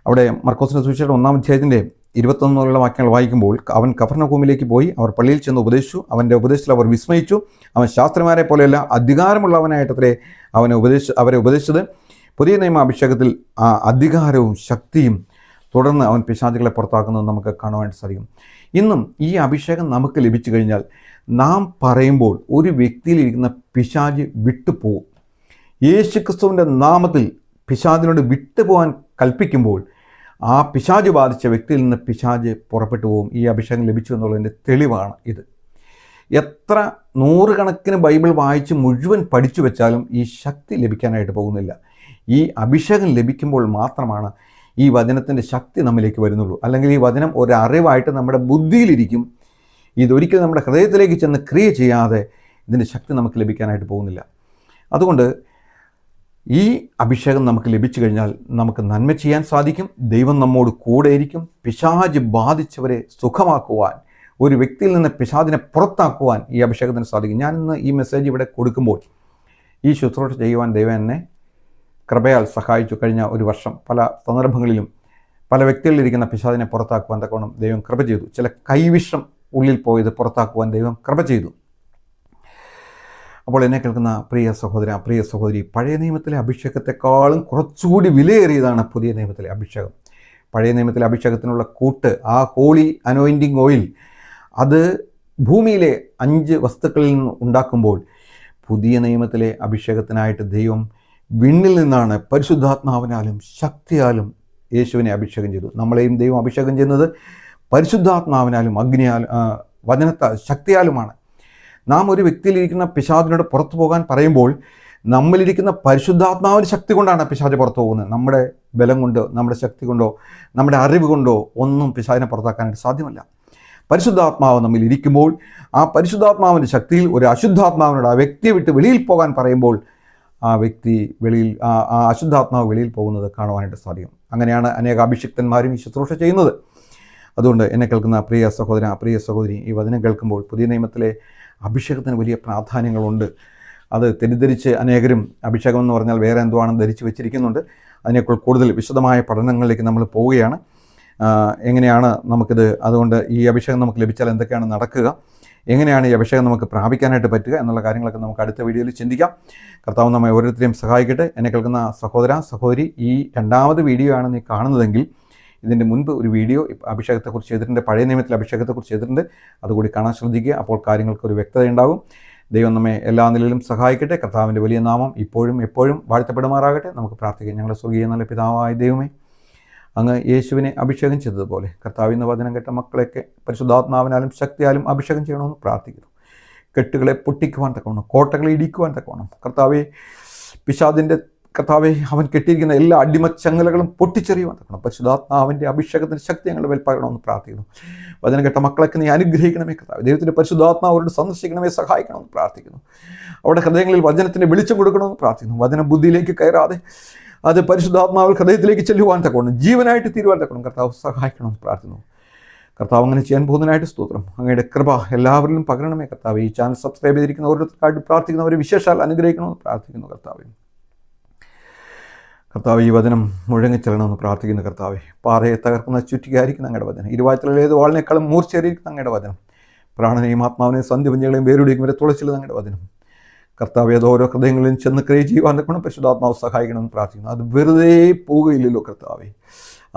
അവിടെ മർക്കോസിൻ്റെ സുവിശേഷം 1-ാം അധ്യായത്തിൻ്റെ 21 വാക്യങ്ങൾ വായിക്കുമ്പോൾ, അവൻ കഫർന്നഹൂമിലേക്ക് പോയി, അവർ പള്ളിയിൽ ചെന്ന് ഉപദേശിച്ചു. അവൻ്റെ ഉപദേശത്തിൽ അവർ വിസ്മയിച്ചു. അവൻ ശാസ്ത്രിമാരെ പോലെയല്ല അധികാരമുള്ളവനായിട്ടത്രേ അവരെ ഉപദേശിച്ചത്. പുതിയ നിയമ അഭിഷേകത്തിൽ ആ അധികാരവും ശക്തിയും തുടർന്ന് അവൻ പിശാചുകളെ പുറത്താക്കുന്നത് നമുക്ക് കാണുവാനായിട്ട് സാധിക്കും. ഇന്നും ഈ അഭിഷേകം നമുക്ക് ലഭിച്ചു കഴിഞ്ഞാൽ നാം പറയുമ്പോൾ ഒരു വ്യക്തിയിലിരിക്കുന്ന പിശാച് വിട്ടുപോകും. യേശുക്രിസ്തുവിൻ്റെ നാമത്തിൽ പിശാചിനോട് വിട്ടുപോകാൻ കൽപ്പിക്കുമ്പോൾ ആ പിശാച് ബാധിച്ച വ്യക്തിയിൽ നിന്ന് പിശാച് പുറപ്പെട്ടു പോകും. ഈ അഭിഷേകം ലഭിച്ചു എന്നുള്ളതിൻ്റെ തെളിവാണ് ഇത്. എത്ര നൂറുകണക്കിന് ബൈബിൾ വായിച്ച് മുഴുവൻ പഠിച്ചു വെച്ചാലും ഈ ശക്തി ലഭിക്കാനായിട്ട് പോകുന്നില്ല. ഈ അഭിഷേകം ലഭിക്കുമ്പോൾ മാത്രമാണ് ഈ വചനത്തിൻ്റെ ശക്തി നമ്മിലേക്ക് വരുന്നുള്ളൂ. അല്ലെങ്കിൽ ഈ വചനം ഒരറിവായിട്ട് നമ്മുടെ ബുദ്ധിയിലിരിക്കും. ഇതൊരിക്കലും നമ്മുടെ ഹൃദയത്തിലേക്ക് ചെന്ന് ക്രിയ ചെയ്യാതെ ഇതിൻ്റെ ശക്തി നമുക്ക് ലഭിക്കാനായിട്ട് പോകുന്നില്ല. അതുകൊണ്ട് ഈ അഭിഷേകം നമുക്ക് ലഭിച്ചു കഴിഞ്ഞാൽ നമുക്ക് നന്മ ചെയ്യാൻ സാധിക്കും. ദൈവം നമ്മോട് കൂടെയിരിക്കും. പിശാച് ബാധിച്ചവരെ സുഖമാക്കുവാൻ, ഒരു വ്യക്തിയിൽ നിന്ന് പിശാചിനെ പുറത്താക്കുവാൻ ഈ അഭിഷേകത്തിന് സാധിക്കും. ഞാനിന്ന് ഈ മെസ്സേജ് ഇവിടെ കൊടുക്കുമ്പോൾ ഈ ശുശ്രൂഷ ചെയ്യുവാൻ ദൈവം എന്നെ കൃപയാൽ സഹായിച്ചു. കഴിഞ്ഞ ഒരു വർഷം പല സന്ദർഭങ്ങളിലും പല വ്യക്തികളിലിരിക്കുന്ന പിശാചിനെ പുറത്താക്കുവാൻ തക്കവണ്ണം ദൈവം കൃപ ചെയ്തു. ചില കൈവിഷം ഉള്ളിൽ പോയത് പുറത്താക്കുവാൻ ദൈവം കൃപ ചെയ്തു. അപ്പോൾ എന്നെ കേൾക്കുന്ന പ്രിയ സഹോദര, പ്രിയ സഹോദരി, പഴയ നിയമത്തിലെ അഭിഷേകത്തെക്കാളും കുറച്ചുകൂടി വിലയേറിയതാണ് പുതിയ നിയമത്തിലെ അഭിഷേകം. പഴയ നിയമത്തിലെ അഭിഷേകത്തിനുള്ള കൂട്ട്, ആ ഹോളി അനോയിൻറ്റിങ് ഓയിൽ, അത് ഭൂമിയിലെ 5 വസ്തുക്കളിൽ നിന്ന് ഉണ്ടാക്കുമ്പോൾ പുതിയ നിയമത്തിലെ അഭിഷേകത്തിനായിട്ട് ദൈവം വിണ്ണിൽ നിന്നാണ് പരിശുദ്ധാത്മാവിനാലും ശക്തിയാലും യേശുവിനെ അഭിഷേകം ചെയ്തു. നമ്മളെയും ദൈവം അഭിഷേകം ചെയ്യുന്നത് പരിശുദ്ധാത്മാവിനാലും അഗ്നിയാലും വചനത്താൽ ശക്തിയാലുമാണ്. നാം ഒരു വ്യക്തിയിലിരിക്കുന്ന പിശാചിനോട് പുറത്തു പോകാൻ പറയുമ്പോൾ നമ്മളിരിക്കുന്ന പരിശുദ്ധാത്മാവിൻ്റെ ശക്തി കൊണ്ടാണ് പിശാച് പുറത്തു പോകുന്നത്. നമ്മുടെ ബലം കൊണ്ടോ നമ്മുടെ ശക്തി കൊണ്ടോ നമ്മുടെ അറിവ് കൊണ്ടോ ഒന്നും പിശാചിനെ പുറത്താക്കാനായിട്ട് സാധ്യമല്ല. പരിശുദ്ധാത്മാവ് നമ്മിൽ ഇരിക്കുമ്പോൾ ആ പരിശുദ്ധാത്മാവിൻ്റെ ശക്തിയിൽ ഒരു അശുദ്ധാത്മാവിനോട് ആ വ്യക്തിയെ വിട്ട് വെളിയിൽ പോകാൻ പറയുമ്പോൾ ആ വ്യക്തി വെളിയിൽ, ആ അശുദ്ധാത്മാവ് വെളിയിൽ പോകുന്നത് കാണുവാനായിട്ട് സാധിക്കും. അങ്ങനെയാണ് അനേക അഭിഷിക്തന്മാരും ഈ ശുശ്രൂഷ ചെയ്യുന്നത്. അതുകൊണ്ട് എന്നെ കേൾക്കുന്ന പ്രിയ സഹോദര, പ്രിയ സഹോദരി, ഈ വചനം കേൾക്കുമ്പോൾ പുതിയ നിയമത്തിലെ അഭിഷേകത്തിന് വലിയ പ്രാധാന്യങ്ങളുണ്ട്. അത് തെറ്റിദ്ധരിച്ച് അനേകരും അഭിഷേകം എന്ന് പറഞ്ഞാൽ വേറെ എന്തോ ആണെന്ന് ധരിച്ച് വെച്ചിരിക്കുന്നുണ്ട്. അതിനേക്കാൾ കൂടുതൽ വിശദമായ പഠനങ്ങളിലേക്ക് നമ്മൾ പോവുകയാണ്. എങ്ങനെയാണ് നമുക്കിത്, അതുകൊണ്ട് ഈ അഭിഷേകം നമുക്ക് ലഭിച്ചാൽ എന്തൊക്കെയാണ് നടക്കുക, എങ്ങനെയാണ് ഈ അഭിഷേകം നമുക്ക് പ്രാപിക്കാനായിട്ട് പറ്റുക എന്നുള്ള കാര്യങ്ങളൊക്കെ നമുക്ക് അടുത്ത വീഡിയോയിൽ ചിന്തിക്കാം. കർത്താവ് നമ്മെ ഓരോരുത്തരെയും സഹായിക്കട്ടെ. എന്നെ കേൾക്കുന്ന സഹോദര, സഹോദരി, ഈ 2ാമത് വീഡിയോ ആണ് നീ കാണുന്നതെങ്കിൽ ഇതിൻ്റെ മുൻപ് ഒരു വീഡിയോ അഭിഷേകത്തെക്കുറിച്ച് ചെയ്തിട്ടുണ്ട്, പഴയ നിയമത്തിലെ അഭിഷേകത്തെക്കുറിച്ച് ചെയ്തിട്ടുണ്ട്. അതുകൂടി കാണാൻ ശ്രദ്ധിക്കുക. അപ്പോൾ കാര്യങ്ങൾക്ക് ഒരു വ്യക്തത ഉണ്ടാകും. ദൈവം നമ്മെ എല്ലാ നിലയിലും സഹായിക്കട്ടെ. കർത്താവിൻ്റെ വലിയ നാമം ഇപ്പോഴും എപ്പോഴും വാഴ്ത്തപ്പെടുമാറാകട്ടെ. നമുക്ക് പ്രാർത്ഥിക്കാം. ഞങ്ങളുടെ സ്വർഗീയ നല്ല പിതാവായ ദൈവമേ, അങ്ങ് യേശുവിനെ അഭിഷേകം ചെയ്തതുപോലെ കർത്താവിൻ്റെ വചനം കേട്ട മക്കളെയൊക്കെ പരിശുദ്ധാത്മാവിനാലും ശക്തിയാലും അഭിഷേകം ചെയ്യണമെന്ന് പ്രാർത്ഥിക്കുന്നു. കെട്ടുകളെ പൊട്ടിക്കുവാൻ തക്കവണ്ണം, കോട്ടകളെ ഇടിക്കുവാൻ തക്കവണ്ണം കർത്താവെ, പിശാചിൻ്റെ കർത്താവെ, അവൻ കെട്ടിയിരിക്കുന്ന എല്ലാ അടിമച്ചങ്ങലകളും പൊട്ടിച്ചെറിയുവാൻ തക്കണം. പരിശുദ്ധാത്മാവിൻ്റെ അഭിഷേകത്തിൻ്റെ ശക്തി ഞങ്ങളുടെ മേൽ പകരണമെന്ന് പ്രാർത്ഥിക്കുന്നു. വചനം കേട്ട മക്കളൊക്കെ നീ അനുഗ്രഹിക്കണമേ കർത്താവ്. ദൈവത്തിൻ്റെ പരിശുദ്ധാത്മാവ് അവരോട് സന്ദർശിക്കണമേ, സഹായിക്കണമെന്ന് പ്രാർത്ഥിക്കുന്നു. അവരുടെ ഹൃദയങ്ങളിൽ വചനത്തിൻ്റെ വെളിച്ചം കൊടുക്കണമെന്ന് പ്രാർത്ഥിക്കുന്നു. വചനം ബുദ്ധിയിലേക്ക് കയറാതെ അത് പരിശുദ്ധാത്മാവിൽ ഹൃദയത്തിലേക്ക് ചെല്ലുവാൻ തക്കണം, ജീവനായിട്ട് തീരുവാൻ തക്കണം. കർത്താവ് സഹായിക്കണമെന്ന് പ്രാർത്ഥിക്കുന്നു. കർത്താവ് അങ്ങനെ ചെയ്യാൻ പോകുന്നതിനായിട്ട് സ്തോത്രം. അങ്ങയുടെ കൃപ എല്ലാവരിലും പകരണമേ കർത്താവ്. ഈ ചാനൽ സബ്സ്ക്രൈബ് ചെയ്തിരിക്കുന്ന ഓരോരുത്തർക്കായിട്ട് പ്രാർത്ഥിക്കുന്നവരെ വിശേഷാൽ അനുഗ്രഹിക്കണമെന്ന് പ്രാർത്ഥിക്കുന്നു കർത്താവ്. കർത്താവ്, ഈ വചനം മുഴങ്ങിച്ചെല്ലണമെന്ന് പ്രാർത്ഥിക്കുന്നു കർത്താവെ. പാറയെ തകർക്കുന്ന ചുറ്റിക്കായിരിക്കുന്ന അങ്ങയുടെ വചനം, ഇരുവായ്ത്തലേത് വാളിനേക്കാളും മൂർച്ചയേറിയിരിക്കുന്ന അങ്ങയുടെ വചനം, പ്രാണനെയും ആത്മാവിനെയും സന്ധ്യപഞ്ചകളെയും വേരുടെയും വരെ തുളച്ചില്ല അങ്ങയുടെ വചനം. കർത്താവെ, അത് ഓരോ ഹൃദയങ്ങളിലും ചെന്ന് ക്രിയ ചെയ്യുവാൻ തക്കണം. പരിശുദ്ധാത്മാവ് സഹായിക്കണമെന്ന് പ്രാർത്ഥിക്കുന്നു. അത് വെറുതെ പോവുകയില്ലല്ലോ കർത്താവെ.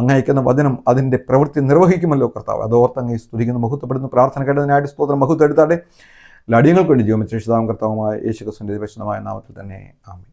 അങ്ങയക്കുന്ന വചനം അതിൻ്റെ പ്രവൃത്തി നിർവഹിക്കുമല്ലോ കർത്താവ്. അത് ഓർത്തങ്ങയെ സ്തുതിക്കുന്നു, മഹത്വപ്പെടുന്നു. പ്രാർത്ഥന കേട്ടതിനായിട്ട് സ്തോത്രം. മഹത്വം എടുത്താട്ടെ. ലടിയങ്ങൾക്ക് വേണ്ടി ജീവൻ രക്ഷിതാവും കർത്താവുമായ യേശു ക്രിസ്തുവിന്റെ പരിശുദ്ധമായ നാമത്തിൽ തന്നെ ആമേൻ.